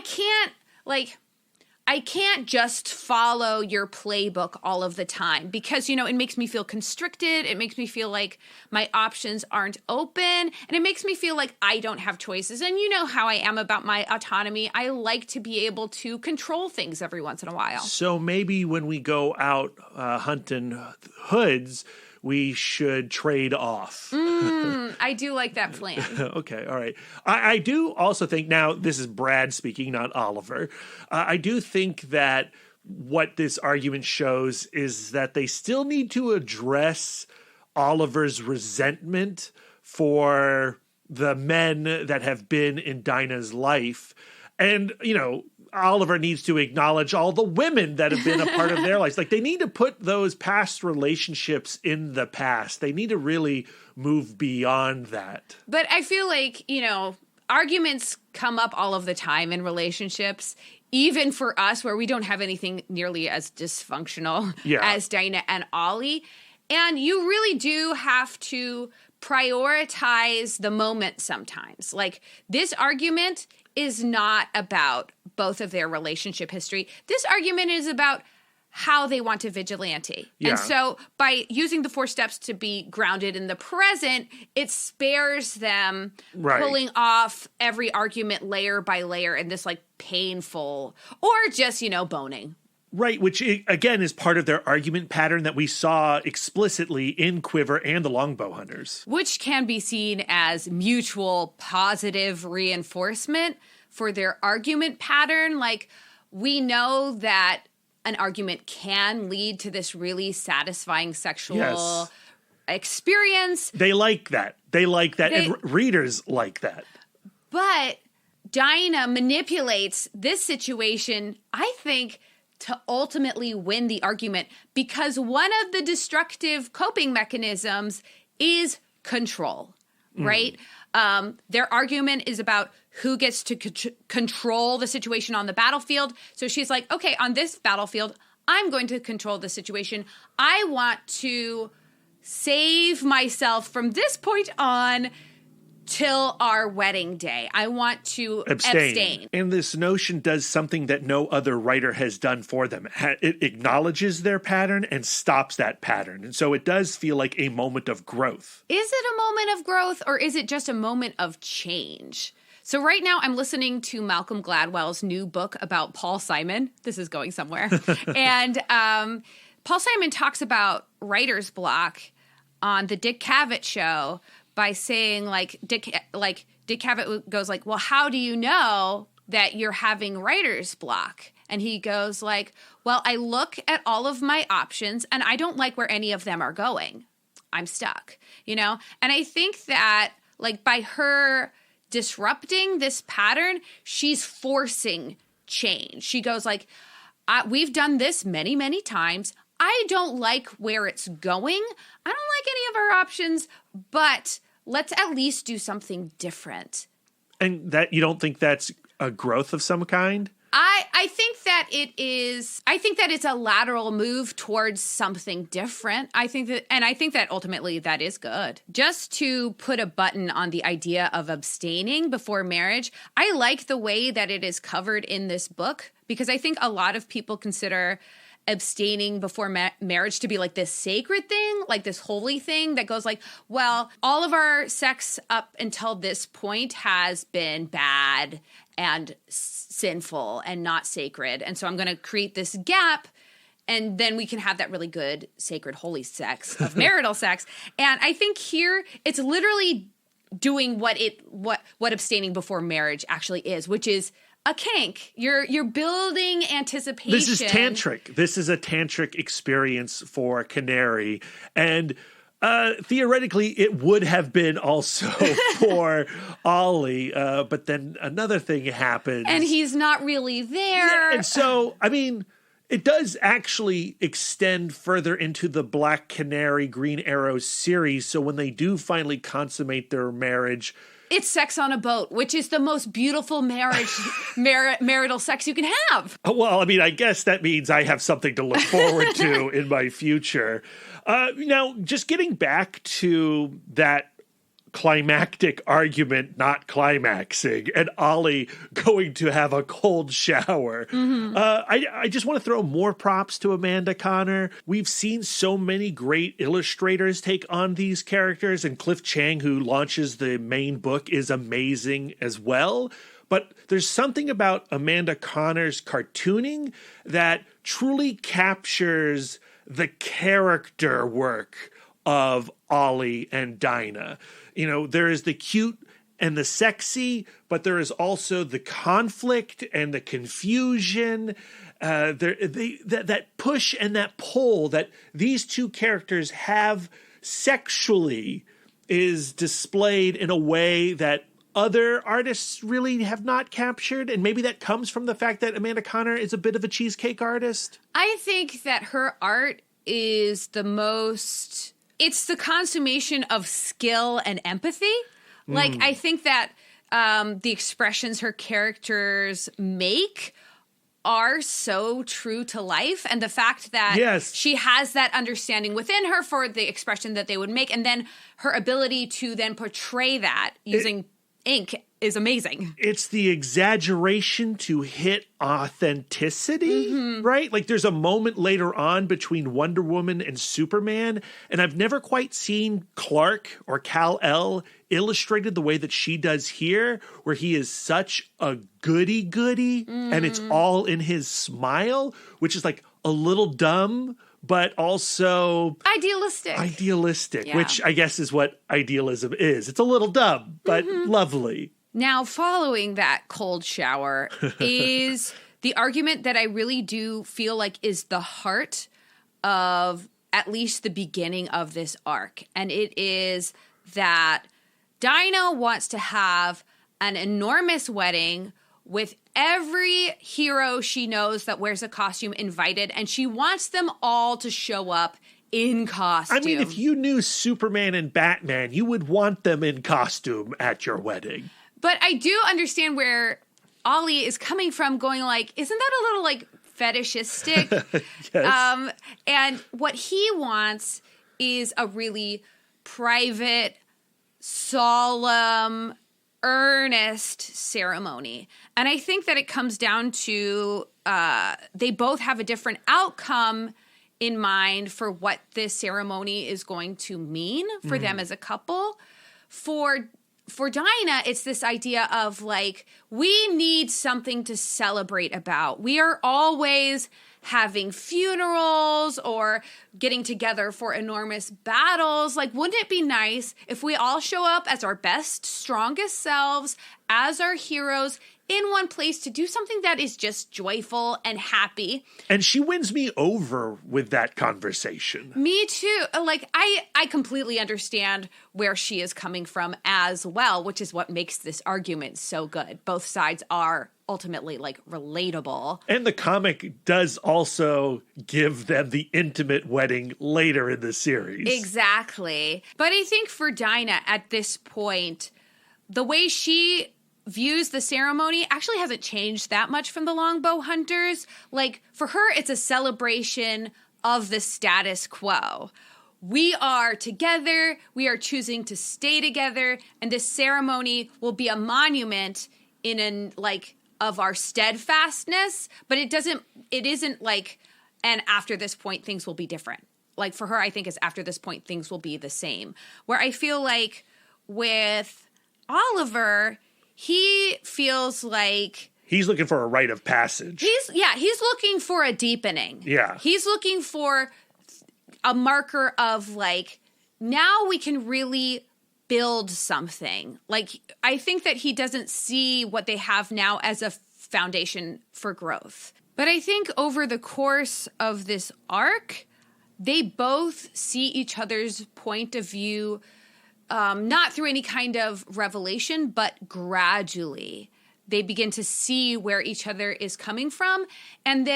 can't just follow your playbook all of the time because, it makes me feel constricted. It makes me feel like my options aren't open, and it makes me feel like I don't have choices. And you know how I am about my autonomy. I like to be able to control things every once in a while. So maybe when we go out hunting hoods, we should trade off. I do like that plan. Okay, all right. I do also think, now this is Brad speaking, not Oliver. I do think that what this argument shows is that they still need to address Oliver's resentment for the men that have been in Dinah's life. And, Oliver needs to acknowledge all the women that have been a part of their lives. Like, they need to put those past relationships in the past. They need to really move beyond that. But I feel like, arguments come up all of the time in relationships, even for us where we don't have anything nearly as dysfunctional as Dinah and Ollie. And you really do have to prioritize the moment sometimes. Like, this argument is not about both of their relationship history. This argument is about how they want to vigilante. Yeah. And so by using the 4 steps to be grounded in the present, it spares them pulling off every argument layer by layer in this like painful or just, boning. Right, which again is part of their argument pattern that we saw explicitly in Quiver and the Longbow Hunters. Which can be seen as mutual positive reinforcement for their argument pattern. Like, we know that an argument can lead to this really satisfying sexual experience. They like that. And readers like that. But Dinah manipulates this situation, I think, to ultimately win the argument, because one of the destructive coping mechanisms is control, right? Their argument is about who gets to control the situation on the battlefield. So she's like, okay, on this battlefield, I'm going to control the situation. I want to save myself from this point on till our wedding day. I want to abstain. And this notion does something that no other writer has done for them. It acknowledges their pattern and stops that pattern. And so it does feel like a moment of growth. Is it a moment of growth, or is it just a moment of change? So right now I'm listening to Malcolm Gladwell's new book about Paul Simon. This is going somewhere. And Paul Simon talks about writer's block on the Dick Cavett show by saying, Dick Cavett goes like, well, how do you know that you're having writer's block? And he goes like, well, I look at all of my options and I don't like where any of them are going. I'm stuck, And I think that by her disrupting this pattern, she's forcing change. She goes like, we've done this many, many times. I don't like where it's going. I don't like any of our options, but let's at least do something different. And that you don't think that's a growth of some kind? I think that it is. I think that it's a lateral move towards something different. I think that ultimately that is good. Just to put a button on the idea of abstaining before marriage, I like the way that it is covered in this book, because I think a lot of people consider abstaining before marriage to be like this sacred thing, like this holy thing that goes like, well, all of our sex up until this point has been bad and sinful and not sacred. And so I'm going to create this gap, and then we can have that really good, sacred, holy sex of marital sex. And I think here it's literally doing what abstaining before marriage actually is, which is a kink. You're building anticipation. This is tantric. This is a tantric experience for Canary. And theoretically, it would have been also for Ollie. But then another thing happens. And he's not really there. Yeah, and so, I mean, it does actually extend further into the Black Canary, Green Arrow series. So when they do finally consummate their marriage, it's sex on a boat, which is the most beautiful marital sex you can have. Well, I mean, I guess that means I have something to look forward to in my future. Now, just getting back to that climactic argument not climaxing and Ollie going to have a cold shower. Mm-hmm. I just want to throw more props to Amanda Conner. We've seen so many great illustrators take on these characters, and Cliff Chiang, who launches the main book, is amazing as well. But there's something about Amanda Conner's cartooning that truly captures the character work of Ollie and Dinah. You know, there is the cute and the sexy, but there is also the conflict and the confusion, that push and that pull that these two characters have sexually is displayed in a way that other artists really have not captured. And maybe that comes from the fact that Amanda Conner is a bit of a cheesecake artist. I think that her art is it's the consummation of skill and empathy. Like, I think that the expressions her characters make are so true to life. And the fact that she has that understanding within her for the expression that they would make, and then her ability to then portray that using ink is amazing. It's the exaggeration to hit authenticity, right? Like there's a moment later on between Wonder Woman and Superman, and I've never quite seen Clark or Kal-El illustrated the way that she does here, where he is such a goody-goody, and it's all in his smile, which is like a little dumb, but also idealistic, yeah. Which I guess is what idealism is. It's a little dumb, but lovely. Now, following that cold shower is the argument that I really do feel like is the heart of at least the beginning of this arc. And it is that Dinah wants to have an enormous wedding with every hero she knows that wears a costume invited, and she wants them all to show up in costume. I mean, if you knew Superman and Batman, you would want them in costume at your wedding. But I do understand where Ollie is coming from, going like, isn't that a little like fetishistic? Yes. And what he wants is a really private, solemn, earnest ceremony. And I think that it comes down to they both have a different outcome in mind for what this ceremony is going to mean for them as a couple. For Dinah, it's this idea of like, we need something to celebrate about. We are always having funerals or getting together for enormous battles. Like, wouldn't it be nice if we all show up as our best, strongest selves, as our heroes, in one place to do something that is just joyful and happy? And she wins me over with that conversation. Me too. Like, I completely understand where she is coming from as well, which is what makes this argument so good. Both sides are ultimately like relatable. And the comic does also give them the intimate wedding later in the series. Exactly. But I think for Dinah at this point, the way she views the ceremony actually hasn't changed that much from the longbow hunters. Like, for her, it's a celebration of the status quo. We are together, we are choosing to stay together, and this ceremony will be a monument of our steadfastness, but it isn't like, and after this point, things will be different. Like, for her, I think it's after this point, things will be the same. Where I feel like with Oliver, he feels like he's looking for a rite of passage. He's looking for a deepening. Yeah. He's looking for a marker of, like, now we can really build something. Like, I think that he doesn't see what they have now as a foundation for growth. But I think over the course of this arc, they both see each other's point of view, not through any kind of revelation, but gradually. They begin to see where each other is coming from, and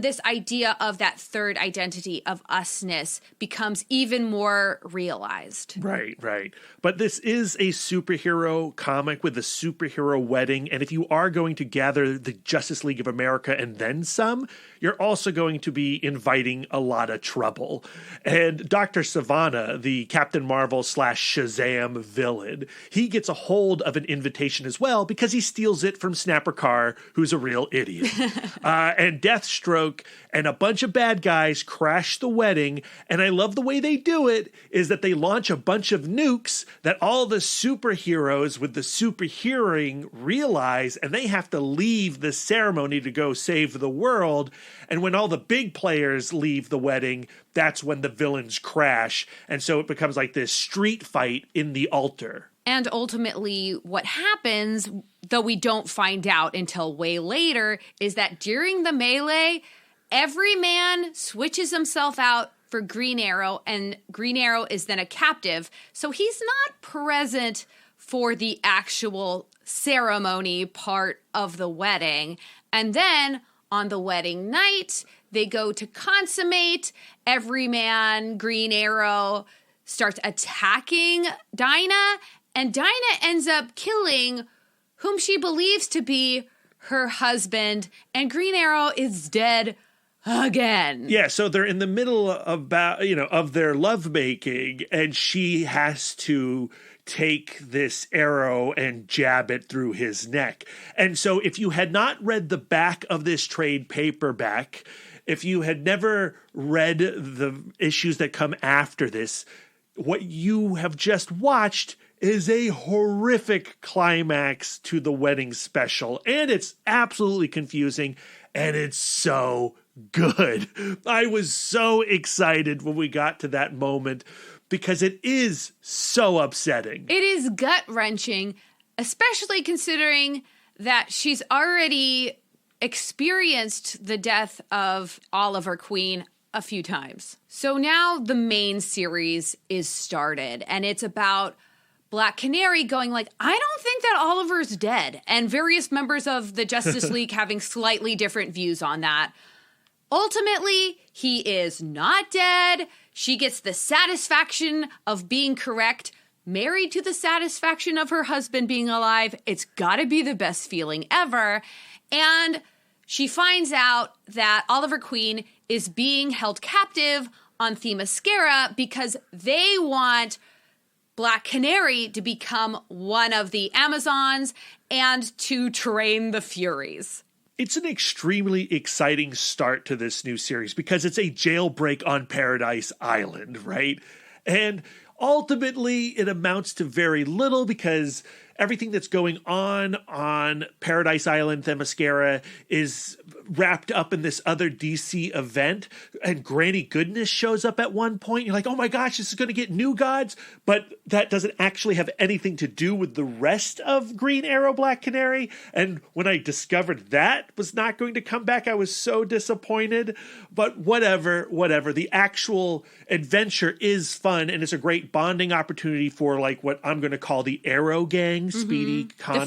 this idea of that third identity of usness becomes even more realized. Right. But this is a superhero comic with a superhero wedding. And if you are going to gather the Justice League of America and then some, you're also going to be inviting a lot of trouble. And Dr. Savannah, the Captain Marvel / Shazam villain, he gets a hold of an invitation as well because he steals it from Snapper Carr, who's a real idiot. And Deathstroke and a bunch of bad guys crash the wedding. And I love the way they do it is that they launch a bunch of nukes that all the superheroes with the super hearing realize, and they have to leave the ceremony to go save the world. And when all the big players leave the wedding, that's when the villains crash. And so it becomes like this street fight in the altar. And ultimately, what happens, though we don't find out until way later, is that during the melee, every man switches himself out for Green Arrow, and Green Arrow is then a captive. So he's not present for the actual ceremony part of the wedding. And then on the wedding night, they go to consummate. Every man, Green Arrow, starts attacking Dinah, and Dinah ends up killing whom she believes to be her husband, and Green Arrow is dead again. Yeah, so they're in the middle of their lovemaking, and she has to take this arrow and jab it through his neck. And so if you had not read the back of this trade paperback, if you had never read the issues that come after this, what you have just watched is a horrific climax to the wedding special. And it's absolutely confusing, and it's so good. I was so excited when we got to that moment because it is so upsetting. It is gut-wrenching, especially considering that she's already experienced the death of Oliver Queen a few times. So now the main series is started, and it's about Black Canary going like, I don't think that Oliver's dead, and various members of the Justice League having slightly different views on that. Ultimately, he is not dead. She gets the satisfaction of being correct, married to the satisfaction of her husband being alive. It's got to be the best feeling ever. And she finds out that Oliver Queen is being held captive on Themyscira because they want Black Canary to become one of the Amazons and to train the Furies. It's an extremely exciting start to this new series because it's a jailbreak on Paradise Island, right? And ultimately, it amounts to very little because everything that's going on Paradise Island, Themyscira, is wrapped up in this other DC event. And Granny Goodness shows up at one point. You're like, oh my gosh, this is going to get new gods. But that doesn't actually have anything to do with the rest of Green Arrow, Black Canary. And when I discovered that was not going to come back, I was so disappointed. But whatever. The actual adventure is fun, and it's a great great bonding opportunity for like what I'm going to call the Arrow gang, Speedy, Connor.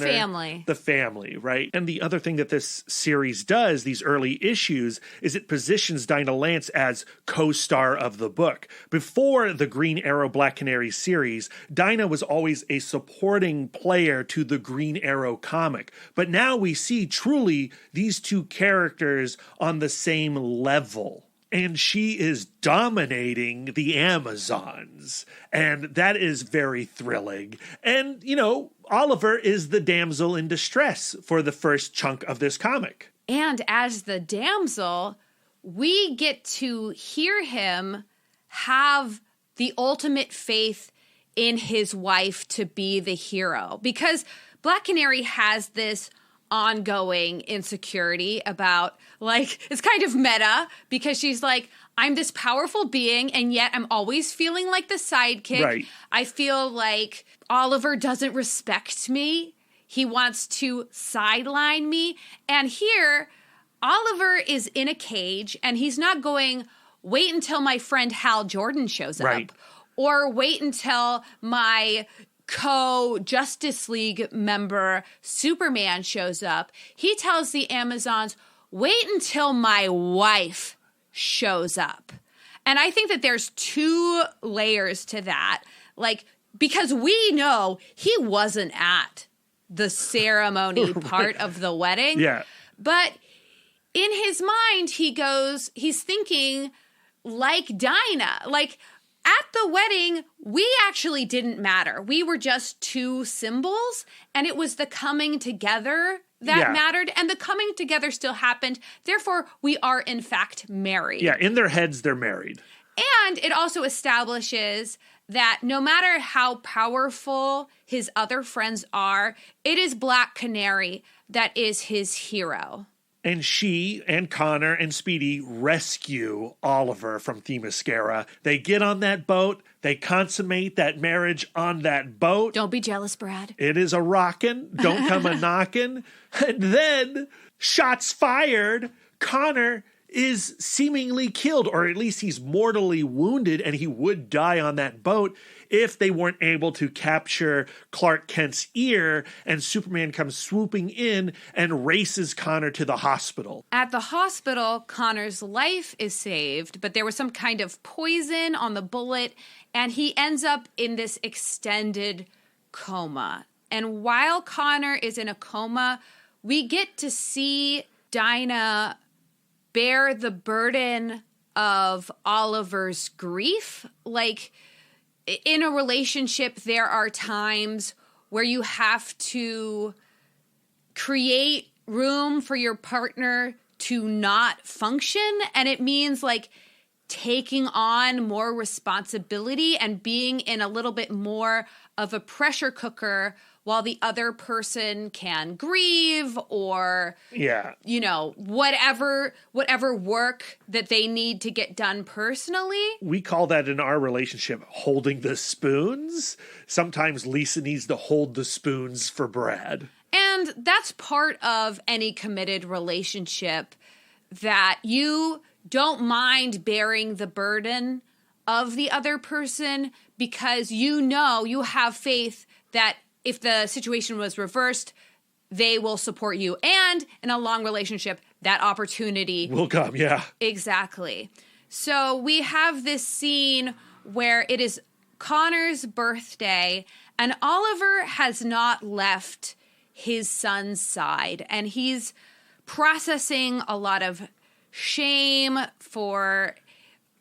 The family, right? And the other thing that this series does, these early issues, is it positions Dinah Lance as co-star of the book. Before the Green Arrow Black Canary series, Dinah was always a supporting player to the Green Arrow comic. But now we see truly these two characters on the same level. And she is dominating the Amazons. And that is very thrilling. And, you know, Oliver is the damsel in distress for the first chunk of this comic. And as the damsel, we get to hear him have the ultimate faith in his wife to be the hero. Because Black Canary has this ongoing insecurity about, like, it's kind of meta because she's like, I'm this powerful being and yet I'm always feeling like the sidekick. Right. I feel like Oliver doesn't respect me. He wants to sideline me. And here, Oliver is in a cage and he's not going, wait until my friend Hal Jordan shows up. Right. Or wait until my co-Justice League member Superman shows up. He tells the Amazons, wait until my wife shows up. And I think that there's two layers to that. Like, because we know he wasn't at the ceremony part of the wedding. Yeah. But in his mind, he's thinking like Dinah. Like, at the wedding, we actually didn't matter. We were just two symbols, and it was the coming together that mattered, and the coming together still happened. Therefore, we are, in fact, married. Yeah, in their heads, they're married. And it also establishes that no matter how powerful his other friends are, it is Black Canary that is his hero. And she and Connor and Speedy rescue Oliver from Themyscira. They get on that boat. They consummate that marriage on that boat. Don't be jealous, Brad. It is a rockin'. Don't come a knockin'. And then, shots fired, Connor is seemingly killed, or at least he's mortally wounded, and he would die on that boat if they weren't able to capture Clark Kent's ear, and Superman comes swooping in and races Connor to the hospital. At the hospital, Connor's life is saved, but there was some kind of poison on the bullet, and he ends up in this extended coma. And while Connor is in a coma, we get to see Dinah bear the burden of Oliver's grief. Like, in a relationship, there are times where you have to create room for your partner to not function. And it means like taking on more responsibility and being in a little bit more of a pressure cooker while the other person can grieve or, you know, whatever work that they need to get done personally. We call that in our relationship holding the spoons. Sometimes Lisa needs to hold the spoons for Brad. And that's part of any committed relationship, that you don't mind bearing the burden of the other person because you know you have faith that if the situation was reversed, they will support you. And in a long relationship, that opportunity will come, Exactly. So we have this scene where it is Connor's birthday, and Oliver has not left his son's side. And he's processing a lot of shame for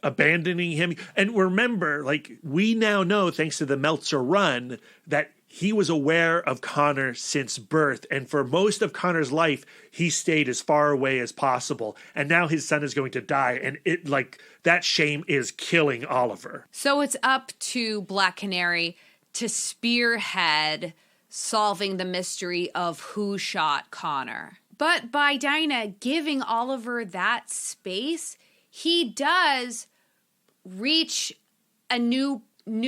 abandoning him. And remember, like, we now know, thanks to the Meltzer run, that he was aware of Connor since birth. And for most of Connor's life, he stayed as far away as possible. And now his son is going to die. And it, like, that shame is killing Oliver. So it's up to Black Canary to spearhead solving the mystery of who shot Connor. But by Dinah giving Oliver that space, he does reach a new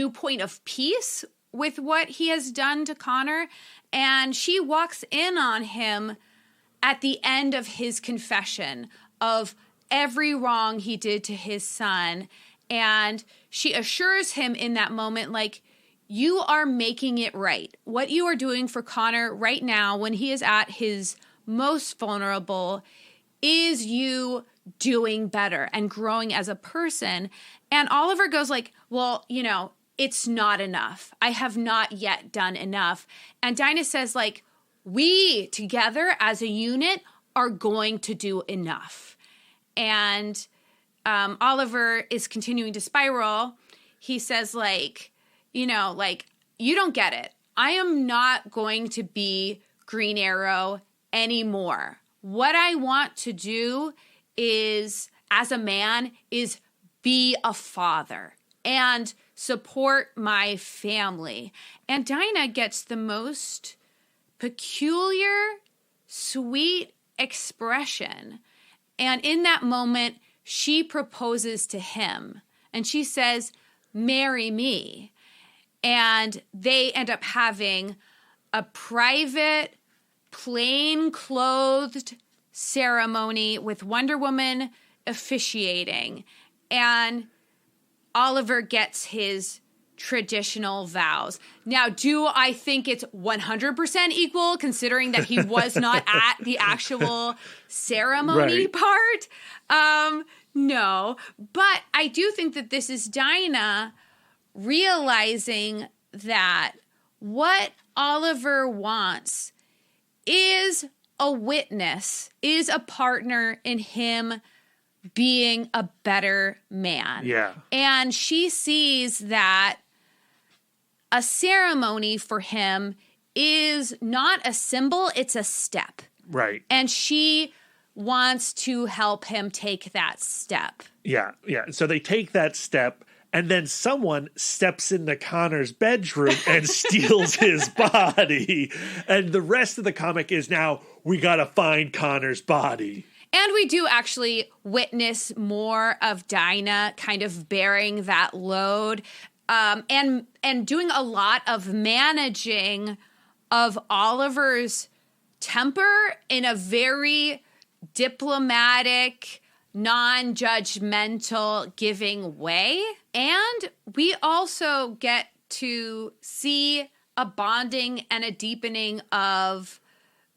point of peace with what he has done to Connor, and she walks in on him at the end of his confession of every wrong he did to his son, And she assures him in that moment, like, you are making it right. What you are doing for Connor right now when he is at his most vulnerable is you doing better and growing as a person. And Oliver goes like, well, you know, it's not enough. I have not yet done enough. And Dinah says, like, we together as a unit are going to do enough. And Oliver is continuing to spiral. He says, like, you know, like, you don't get it. I am not going to be Green Arrow anymore. What I want to do is, as a man, is be a father and support my family. And Dinah gets the most peculiar, sweet expression. And in that moment, she proposes to him. And she says, marry me. And they end up having a private, plain-clothed ceremony with Wonder Woman officiating. And Oliver gets his traditional vows. Now, do I think it's 100% equal, considering that he was not at the actual ceremony part? No. But I do think that this is Dinah realizing that what Oliver wants is a witness, is a partner in him being a better man. Yeah. And she sees that a ceremony for him is not a symbol, it's a step. Right. And she wants to help him take that step. Yeah. So they take that step, and then someone steps into Connor's bedroom and steals his body. And the rest of the comic is now, we got to find Connor's body. And we do actually witness more of Dinah kind of bearing that load, and doing a lot of managing of Oliver's temper in a very diplomatic, non-judgmental, giving way. And we also get to see a bonding and a deepening of,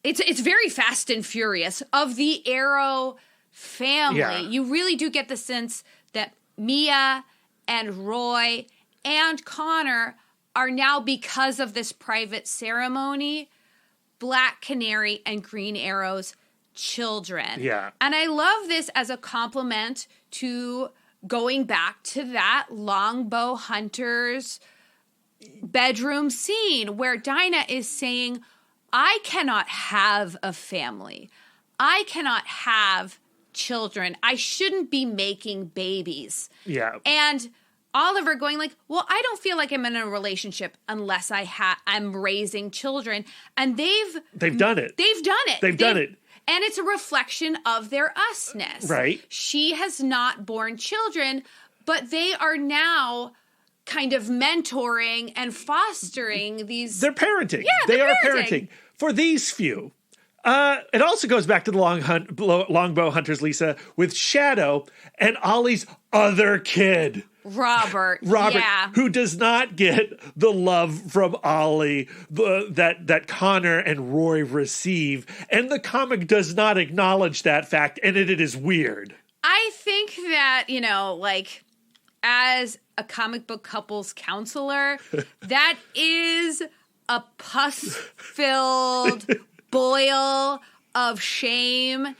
it's very Fast and Furious, of the Arrow family. Yeah. You really do get the sense that Mia and Roy and Connor are now, because of this private ceremony, Black Canary and Green Arrow's children. Yeah. And I love this as a compliment to going back to that Longbow Hunter's bedroom scene where Dinah is saying, I cannot have a family. I cannot have children. I shouldn't be making babies. Yeah. And Oliver going like, well, I don't feel like I'm in a relationship unless I'm raising children. And they've done it. They've done it. They've done it. And it's a reflection of their usness. Right. She has not born children, but they are now kind of mentoring and fostering these. They're parenting. Yeah, they they're are parenting. For these few. It also goes back to the Longbow Hunters, Lisa, with Shadow and Ollie's other kid. Robert, yeah. Who does not get the love from Ollie that Connor and Roy receive. And the comic does not acknowledge that fact, and it is weird. I think that, you know, like, as a comic book couples counselor, that is a pus-filled boil of shame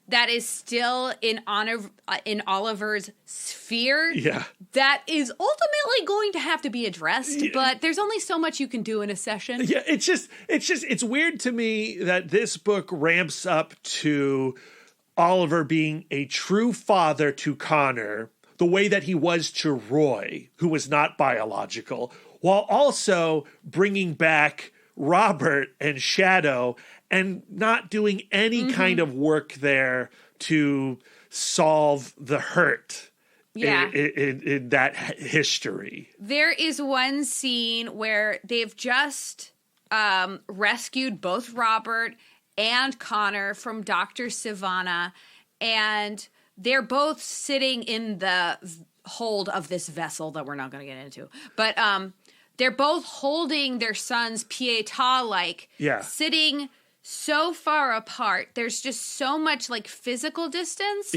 that is still in Oliver's sphere. Yeah. That is ultimately going to have to be addressed, but there's only so much you can do in a session. Yeah, it's weird to me that this book ramps up to Oliver being a true father to Connor, the way that he was to Roy, who was not biological, while also bringing back Robert and Shadow and not doing any kind of work there to solve the hurt in that history. There is one scene where they've just rescued both Robert and Connor from Dr. Sivana, and they're both sitting in the hold of this vessel that we're not going to get into. But they're both holding their sons pietà-like, sitting so far apart. There's just so much like physical distance,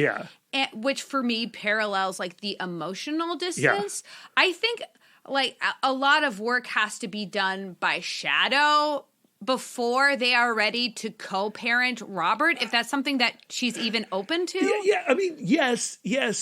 which for me parallels like the emotional distance. I think like a lot of work has to be done by shadow before they are ready to co-parent Robert, if that's something that she's even open to. Yeah. I mean, yes.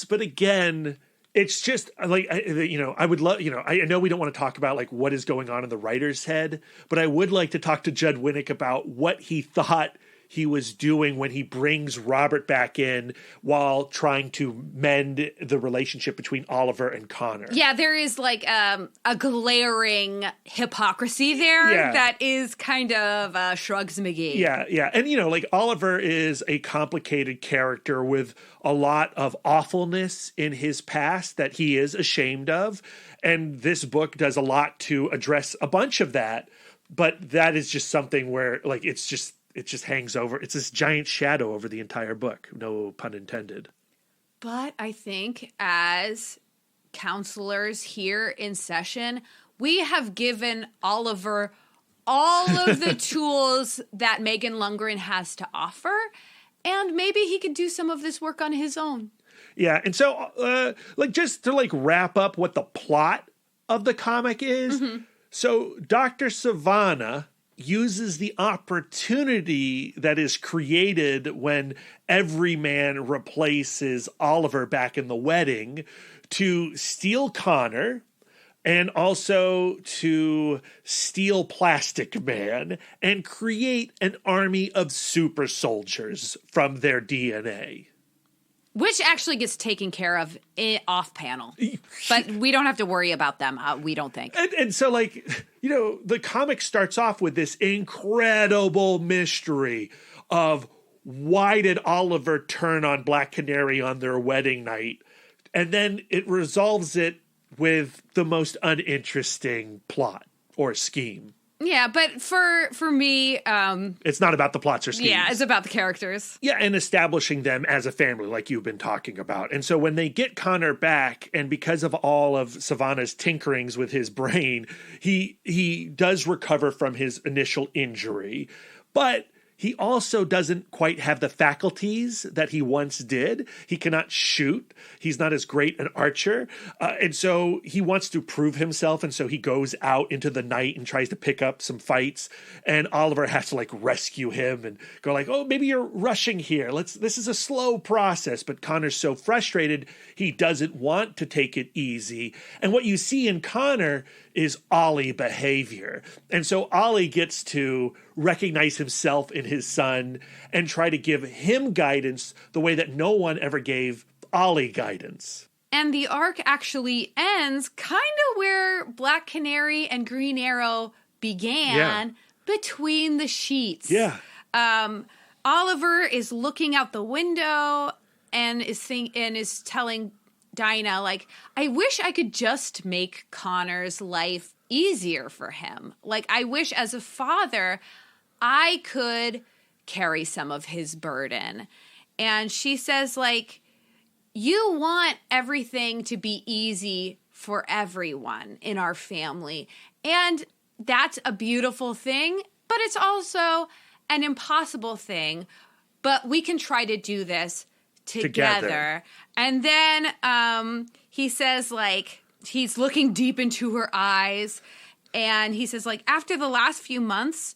But again, it's just like, I would love, I know we don't want to talk about like what is going on in the writer's head, but I would like to talk to Judd Winick about what he thought he was doing when he brings Robert back in while trying to mend the relationship between Oliver and Connor. Yeah, there is like a glaring hypocrisy there that is kind of shrugs McGee. Yeah. And, like Oliver is a complicated character with a lot of awfulness in his past that he is ashamed of. And this book does a lot to address a bunch of that. But that is just something where like it just hangs over. It's this giant shadow over the entire book. No pun intended. But I think as counselors here in session, we have given Oliver all of the tools that Megan Lundgren has to offer. And maybe he could do some of this work on his own. Yeah. And so just to wrap up what the plot of the comic is. Mm-hmm. So Dr. Savannah uses the opportunity that is created when every man replaces Oliver back in the wedding to steal Connor and also to steal Plastic Man and create an army of super soldiers from their DNA. Which actually gets taken care of off panel. But we don't have to worry about them, we don't think. And so, the comic starts off with this incredible mystery of why did Oliver turn on Black Canary on their wedding night? And then it resolves it with the most uninteresting plot or scheme. Yeah, but for me... it's not about the plots or schemes. Yeah, it's about the characters. Yeah, and establishing them as a family like you've been talking about. And so when they get Connor back, and because of all of Savannah's tinkerings with his brain, he does recover from his initial injury. But he also doesn't quite have the faculties that he once did. He cannot shoot. He's not as great an archer. And so he wants to prove himself. And so he goes out into the night and tries to pick up some fights. And Oliver has to rescue him and go oh, maybe you're rushing here. This is a slow process. But Connor's so frustrated, he doesn't want to take it easy. And what you see in Connor is Ollie behavior. And so Ollie gets to recognize himself in his son and try to give him guidance the way that no one ever gave Ollie guidance. And the arc actually ends kind of where Black Canary and Green Arrow began, between the sheets. Yeah. Oliver is looking out the window and is telling Dinah, I wish I could just make Connor's life easier for him. I wish as a father I could carry some of his burden. And she says, you want everything to be easy for everyone in our family. And that's a beautiful thing, but it's also an impossible thing. But we can try to do this together. And then he says, he's looking deep into her eyes. And he says, after the last few months,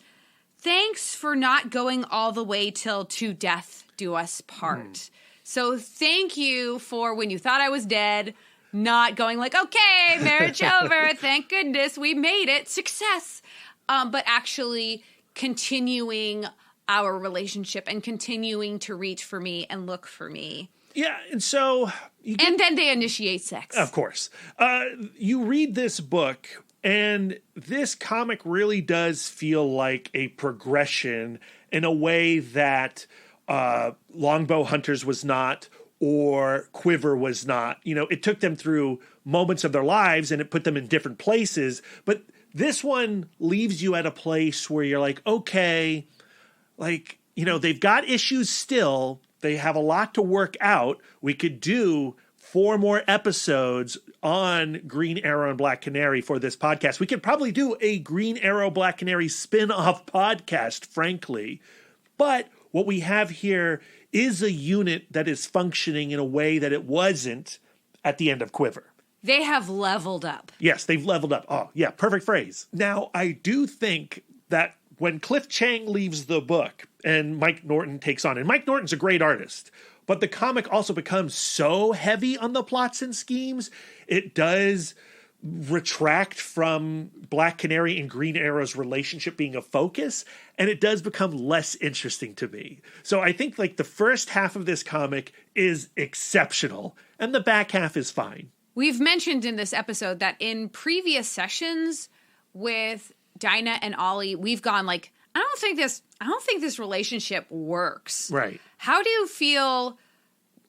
thanks for not going all the way till to death do us part. So thank you for when you thought I was dead, not going okay, marriage over, thank goodness, we made it, success. But actually continuing our relationship and continuing to reach for me and look for me. Yeah, and so... and then they initiate sex. Of course. You read this book, and this comic really does feel like a progression in a way that Longbow Hunters was not, or Quiver was not. It took them through moments of their lives, and it put them in different places. But this one leaves you at a place where you're okay... they've got issues still. They have a lot to work out. We could do 4 more episodes on Green Arrow and Black Canary for this podcast. We could probably do a Green Arrow, Black Canary spin-off podcast, frankly. But what we have here is a unit that is functioning in a way that it wasn't at the end of Quiver. They have leveled up. Yes, they've leveled up. Oh, yeah, perfect phrase. Now, I do think that when Cliff Chiang leaves the book and Mike Norton takes on, and Mike Norton's a great artist, but the comic also becomes so heavy on the plots and schemes, it does retract from Black Canary and Green Arrow's relationship being a focus, and it does become less interesting to me. So I think like the first half of this comic is exceptional, and the back half is fine. We've mentioned in this episode that in previous sessions with Dinah and Ollie, we've gone like, I don't think this relationship works. Right. How do you feel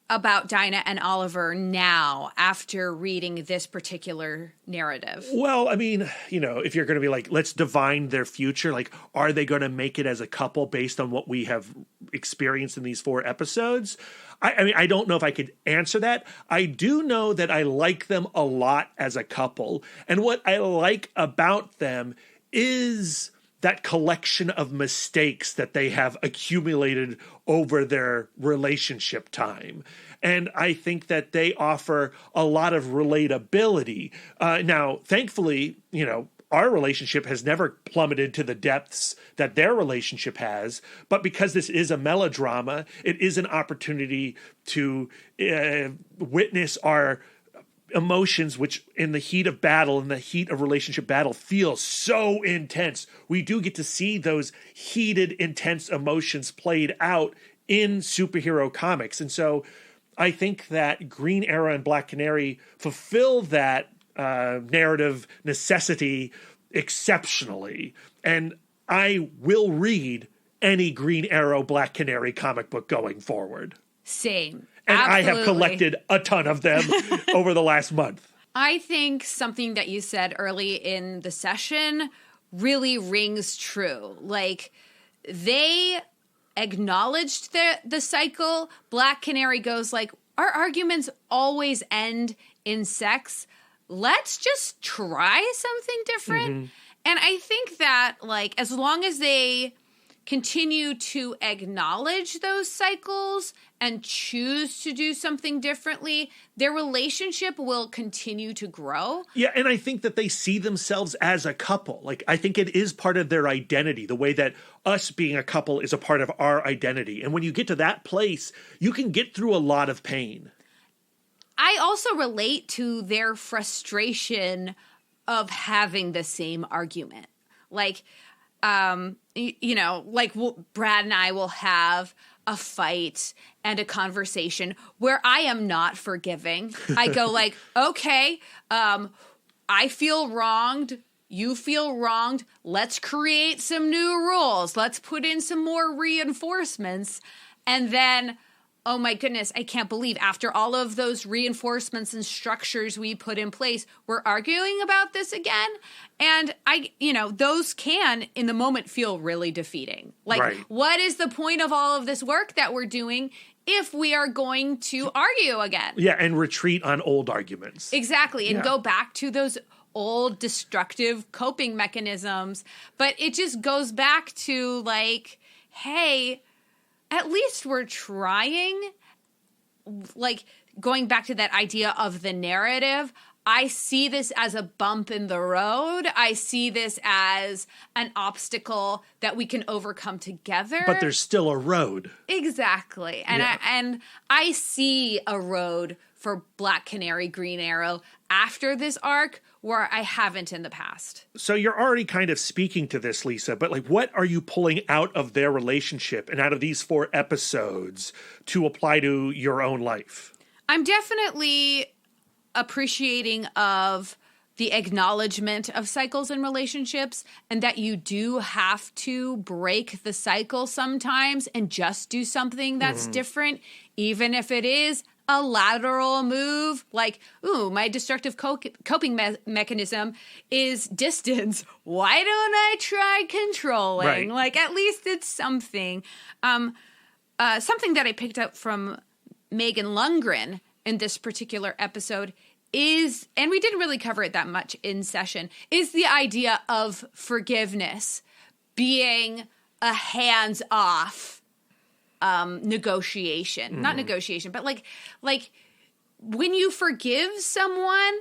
about Dinah and Oliver now after reading this particular narrative? Well, I mean, you know, if you're going to be like, let's divine their future, like, are they going to make it as a couple based on what we have experienced in these 4 episodes? I mean, I don't know if I could answer that. I do know that I like them a lot as a couple. And what I like about them is that collection of mistakes that they have accumulated over their relationship time. And I think that they offer a lot of relatability. Now, thankfully, you know, our relationship has never plummeted to the depths that their relationship has. But because this is a melodrama, it is an opportunity to witness our emotions, which in the heat of battle, in the heat of relationship battle, feel so intense. We do get to see those heated, intense emotions played out in superhero comics. And so I think that Green Arrow and Black Canary fulfill that narrative necessity exceptionally. And I will read any Green Arrow, Black Canary comic book going forward. Same. And Absolutely. I have collected a ton of them over the last month. I think something that you said early in the session really rings true. Like, they acknowledged the cycle. Black Canary goes like, our arguments always end in sex. Let's just try something different. Mm-hmm. And I think that, like, as long as they continue to acknowledge those cycles and choose to do something differently, their relationship will continue to grow. Yeah, and I think that they see themselves as a couple. Like, I think it is part of their identity, the way that us being a couple is a part of our identity. And when you get to that place, you can get through a lot of pain. I also relate to their frustration of having the same argument. Like, you know, like Brad and I will have a fight and a conversation where I am not forgiving. I go like, okay, I feel wronged. You feel wronged. Let's create some new rules. Let's put in some more reinforcements. And then, oh my goodness, I can't believe after all of those reinforcements and structures we put in place, we're arguing about this again. And those can in the moment feel really defeating. Like, right. What is the point of all of this work that we're doing if we are going to argue again? Yeah, and retreat on old arguments. Exactly. And go back to those old destructive coping mechanisms. But it just goes back to like, hey, at least we're trying. Like, going back to that idea of the narrative, I see this as a bump in the road. I see this as an obstacle that we can overcome together. But there's still a road. Exactly. And I see a road for Black Canary, Green Arrow after this arc where I haven't in the past. So you're already kind of speaking to this, Lisa, but like, what are you pulling out of their relationship and out of these 4 episodes to apply to your own life? I'm definitely appreciating of the acknowledgement of cycles in relationships, and that you do have to break the cycle sometimes and just do something that's different, even if it is a lateral move, like, ooh, my destructive coping mechanism is distance. Why don't I try controlling? Right. Like, at least it's something. Something that I picked up from Megan Lundgren in this particular episode is, and we didn't really cover it that much in session, is the idea of forgiveness being a hands-off negotiation. Not negotiation, but like when you forgive someone,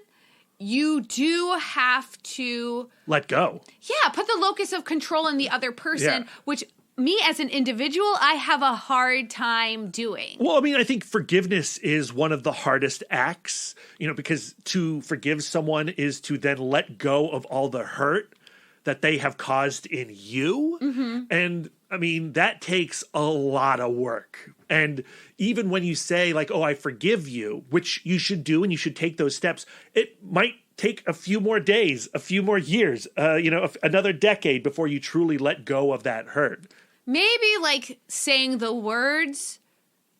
you do have to let go. Yeah, put the locus of control in the other person, which me as an individual, I have a hard time doing. Well, I mean, I think forgiveness is one of the hardest acts, because to forgive someone is to then let go of all the hurt that they have caused in you. Mm-hmm. And I mean, that takes a lot of work. And even when you say like, oh, I forgive you, which you should do, and you should take those steps, it might take a few more days, a few more years, another decade before you truly let go of that hurt. Maybe like saying the words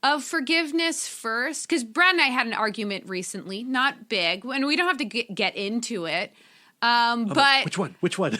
of forgiveness first, because Brad and I had an argument recently, not big, and we don't have to get into it. But which one?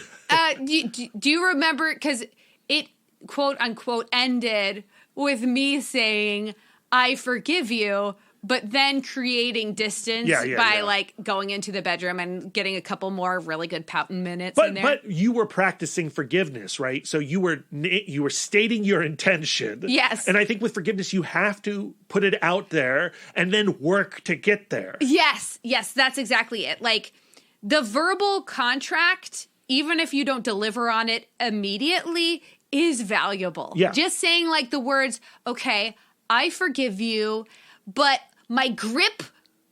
Do you remember? Because it quote unquote ended with me saying, "I forgive you," but then creating distance by like going into the bedroom and getting a couple more really good pouting minutes in there. But you were practicing forgiveness, right? So you were stating your intention. Yes. And I think with forgiveness, you have to put it out there and then work to get there. Yes, that's exactly it. Like the verbal contract, even if you don't deliver on it immediately, is valuable. Yeah. Just saying like the words, okay, I forgive you, but my grip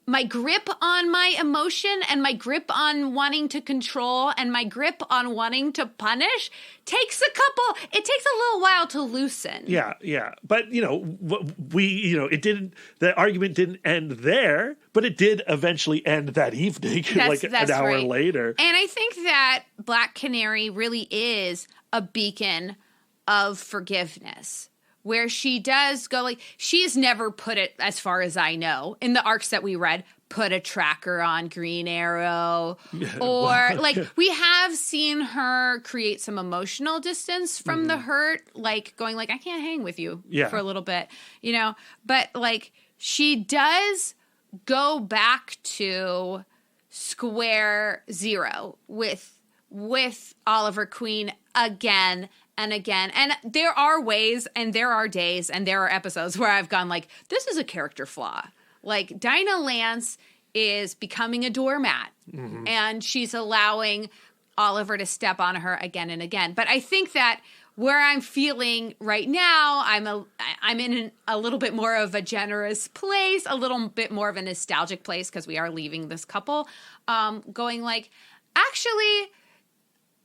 on my emotion and my grip on wanting to control and my grip on wanting to punish takes a little while to loosen. Yeah. But, the argument didn't end there, but it did eventually end that evening, that's an hour later. And I think that Black Canary really is a beacon of forgiveness, where she does go like, she's never put it, as far as I know, in the arcs that we read, put a tracker on Green Arrow, or like we have seen her create some emotional distance from the hurt, like going like, I can't hang with you for a little bit, but like she does go back to square zero with Oliver Queen again and again. And there are ways and there are days and there are episodes where I've gone like, this is a character flaw. Like Dinah Lance is becoming a doormat and she's allowing Oliver to step on her again and again. But I think that where I'm feeling right now, I'm in a little bit more of a generous place, a little bit more of a nostalgic place because we are leaving this couple, going like, actually,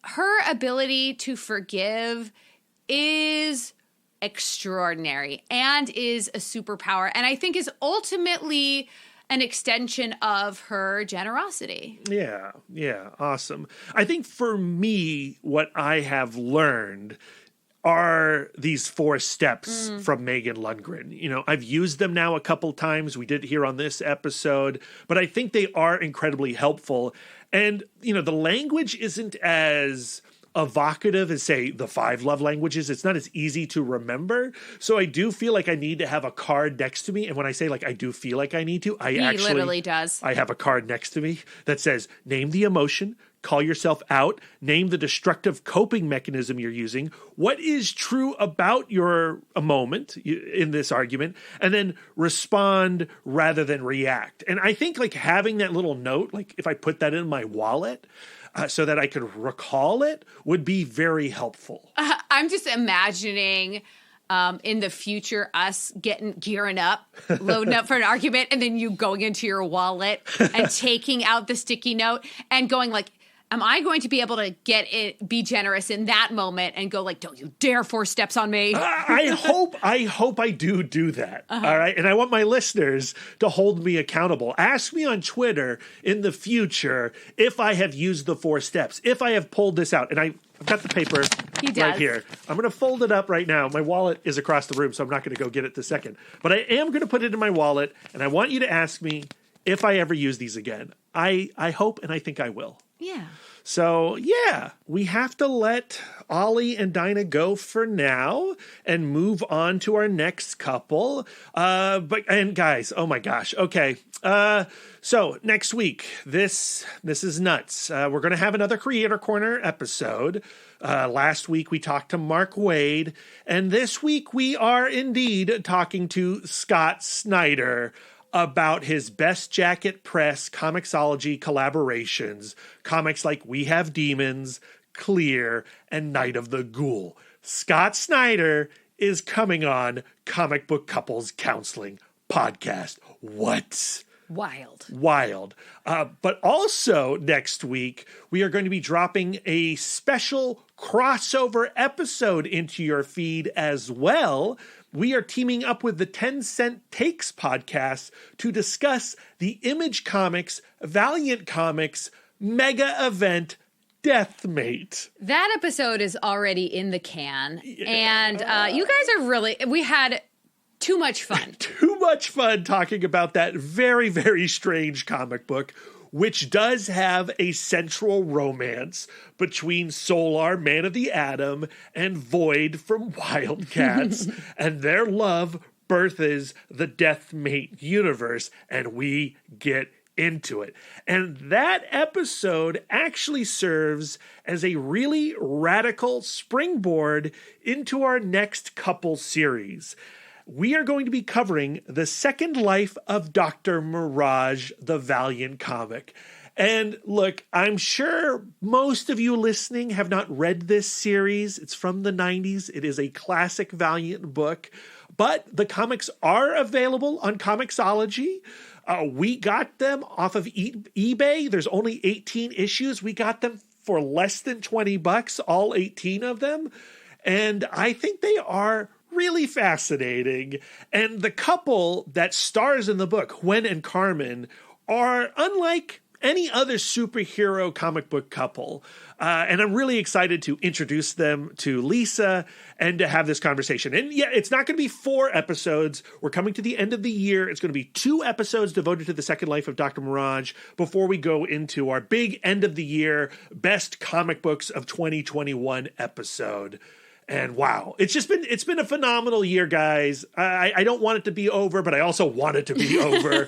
her ability to forgive is extraordinary and is a superpower, and I think is ultimately an extension of her generosity. Yeah, awesome. I think for me, what I have learned are these 4 steps from Megan Lundgren. I've used them now a couple times. We did here on this episode, but I think they are incredibly helpful. And, the language isn't as evocative as, say, the 5 love languages. It's not as easy to remember. So I do feel like I need to have a card next to me. And when I say, like, I do feel like I need to, He literally does. I have a card next to me that says, name the emotion, call yourself out, name the destructive coping mechanism you're using, what is true about your moment in this argument, and then respond rather than react. And I think like having that little note, like if I put that in my wallet so that I could recall it, would be very helpful. I'm just imagining in the future us gearing up, loading up for an argument, and then you going into your wallet and taking out the sticky note and going like, am I going to be able to be generous in that moment and go like, don't you dare 4 steps on me? I hope I do that. All right. And I want my listeners to hold me accountable. Ask me on Twitter in the future if I have used the 4 steps, if I have pulled this out. And I've got the paper right here. I'm going to fold it up right now. My wallet is across the room, so I'm not going to go get it this second. But I am going to put it in my wallet, and I want you to ask me if I ever use these again. I hope and I think I will. Yeah. So, yeah, we have to let Ollie and Dinah go for now and move on to our next couple. And guys, oh my gosh. Okay. So next week, this is nuts. We're going to have another Creator Corner episode. Last week, we talked to Mark Waid, and this week we are indeed talking to Scott Snyder about his Best Jacket Press Comixology collaborations, comics like We Have Demons, Clear, and Night of the Ghoul. Scott Snyder is coming on Comic Book Couples Counseling Podcast. What? Wild. But also next week, we are going to be dropping a special crossover episode into your feed as well. We are teaming up with the 10 Cent Takes podcast to discuss the Image Comics, Valiant Comics mega event Deathmate. That episode is already in the can. And you guys we had too much fun. Too much fun talking about that very, very strange comic book, which does have a central romance between Solar, Man of the Atom, and Void from Wildcats, and their love births the Deathmate universe, and we get into it. And that episode actually serves as a really radical springboard into our next couple series. We are going to be covering the second life of Dr. Mirage, the Valiant comic. And look, I'm sure most of you listening have not read this series. It's from the 90s. It is a classic Valiant book, but the comics are available on Comixology. We got them off of eBay. There's only 18 issues. We got them for less than $20, all 18 of them. And I think they are really fascinating. And the couple that stars in the book, Gwen and Carmen, are unlike any other superhero comic book couple. And I'm really excited to introduce them to Lisa and to have this conversation. And yeah, it's not going to be 4 episodes. We're coming to the end of the year. It's going to be 2 episodes devoted to the second life of Dr. Mirage before we go into our big end of the year best comic books of 2021 episode. And wow, it's been a phenomenal year, guys. I don't want it to be over, but I also want it to be over.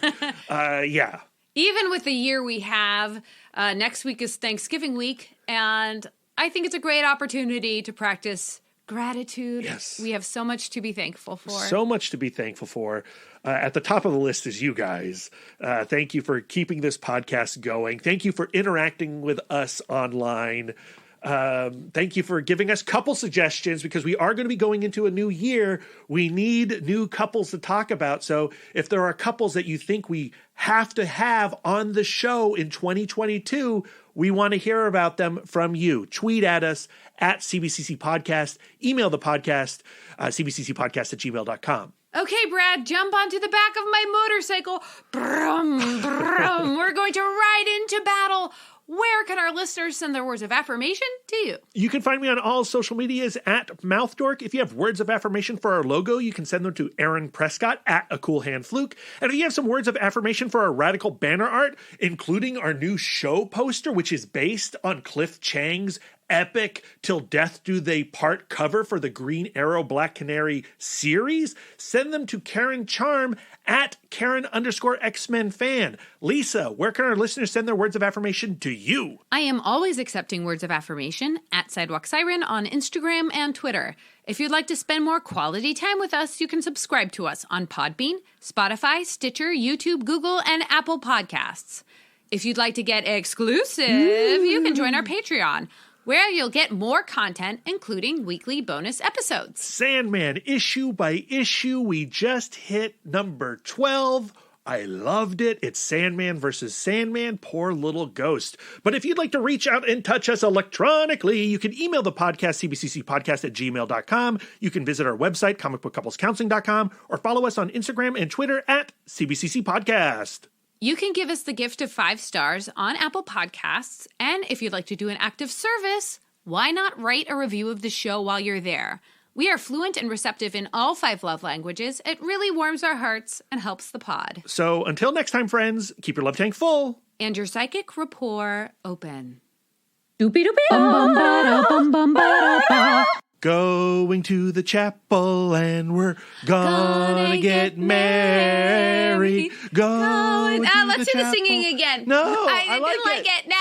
Yeah. Even with the year we have, next week is Thanksgiving week, and I think it's a great opportunity to practice gratitude. Yes. We have so much to be thankful for. So much to be thankful for. At the top of the list is you guys. Thank you for keeping this podcast going. Thank you for interacting with us online. Thank you for giving us couple suggestions, because we are going to be going into a new year. We need new couples to talk about. So if there are couples that you think we have to have on the show in 2022, we want to hear about them from you. Tweet at us at CBCC Podcast. Email the podcast, cbccpodcast@gmail.com. Okay, Brad, jump onto the back of my motorcycle. Brum, brum. We're going to ride into battle. Where can our listeners send their words of affirmation to you? You can find me on all social medias at MouthDork. If you have words of affirmation for our logo, you can send them to Aaron Prescott at A Cool Hand Fluke. And if you have some words of affirmation for our radical banner art, including our new show poster, which is based on Cliff Chiang's epic Till Death Do They Part cover for the Green Arrow Black Canary series, send them to Karen Charm at Karen_X-Men fan. Lisa, where can our listeners send their words of affirmation to you? I am always accepting words of affirmation at Sidewalk Siren on Instagram and Twitter. If you'd like to spend more quality time with us, you can subscribe to us on Podbean, Spotify, Stitcher, YouTube, Google, and Apple Podcasts. If you'd like to get exclusive, you can join our Patreon, where you'll get more content, including weekly bonus episodes. Sandman, issue by issue, we just hit number 12. I loved it. It's Sandman versus Sandman, poor little ghost. But if you'd like to reach out and touch us electronically, you can email the podcast, cbccpodcast@gmail.com. You can visit our website, comicbookcouplescounseling.com, or follow us on Instagram and Twitter at CBCC Podcast. You can give us the gift of 5 stars on Apple Podcasts, and if you'd like to do an active service, why not write a review of the show while you're there? We are fluent and receptive in all 5 love languages. It really warms our hearts and helps the pod. So until next time, friends, keep your love tank full. And your psychic rapport open. Doopy doopy bum bum ba bum bum ba. Going to the chapel and we're gonna get married. Going to let's the do the chapel. singing again. No, I didn't like it. No.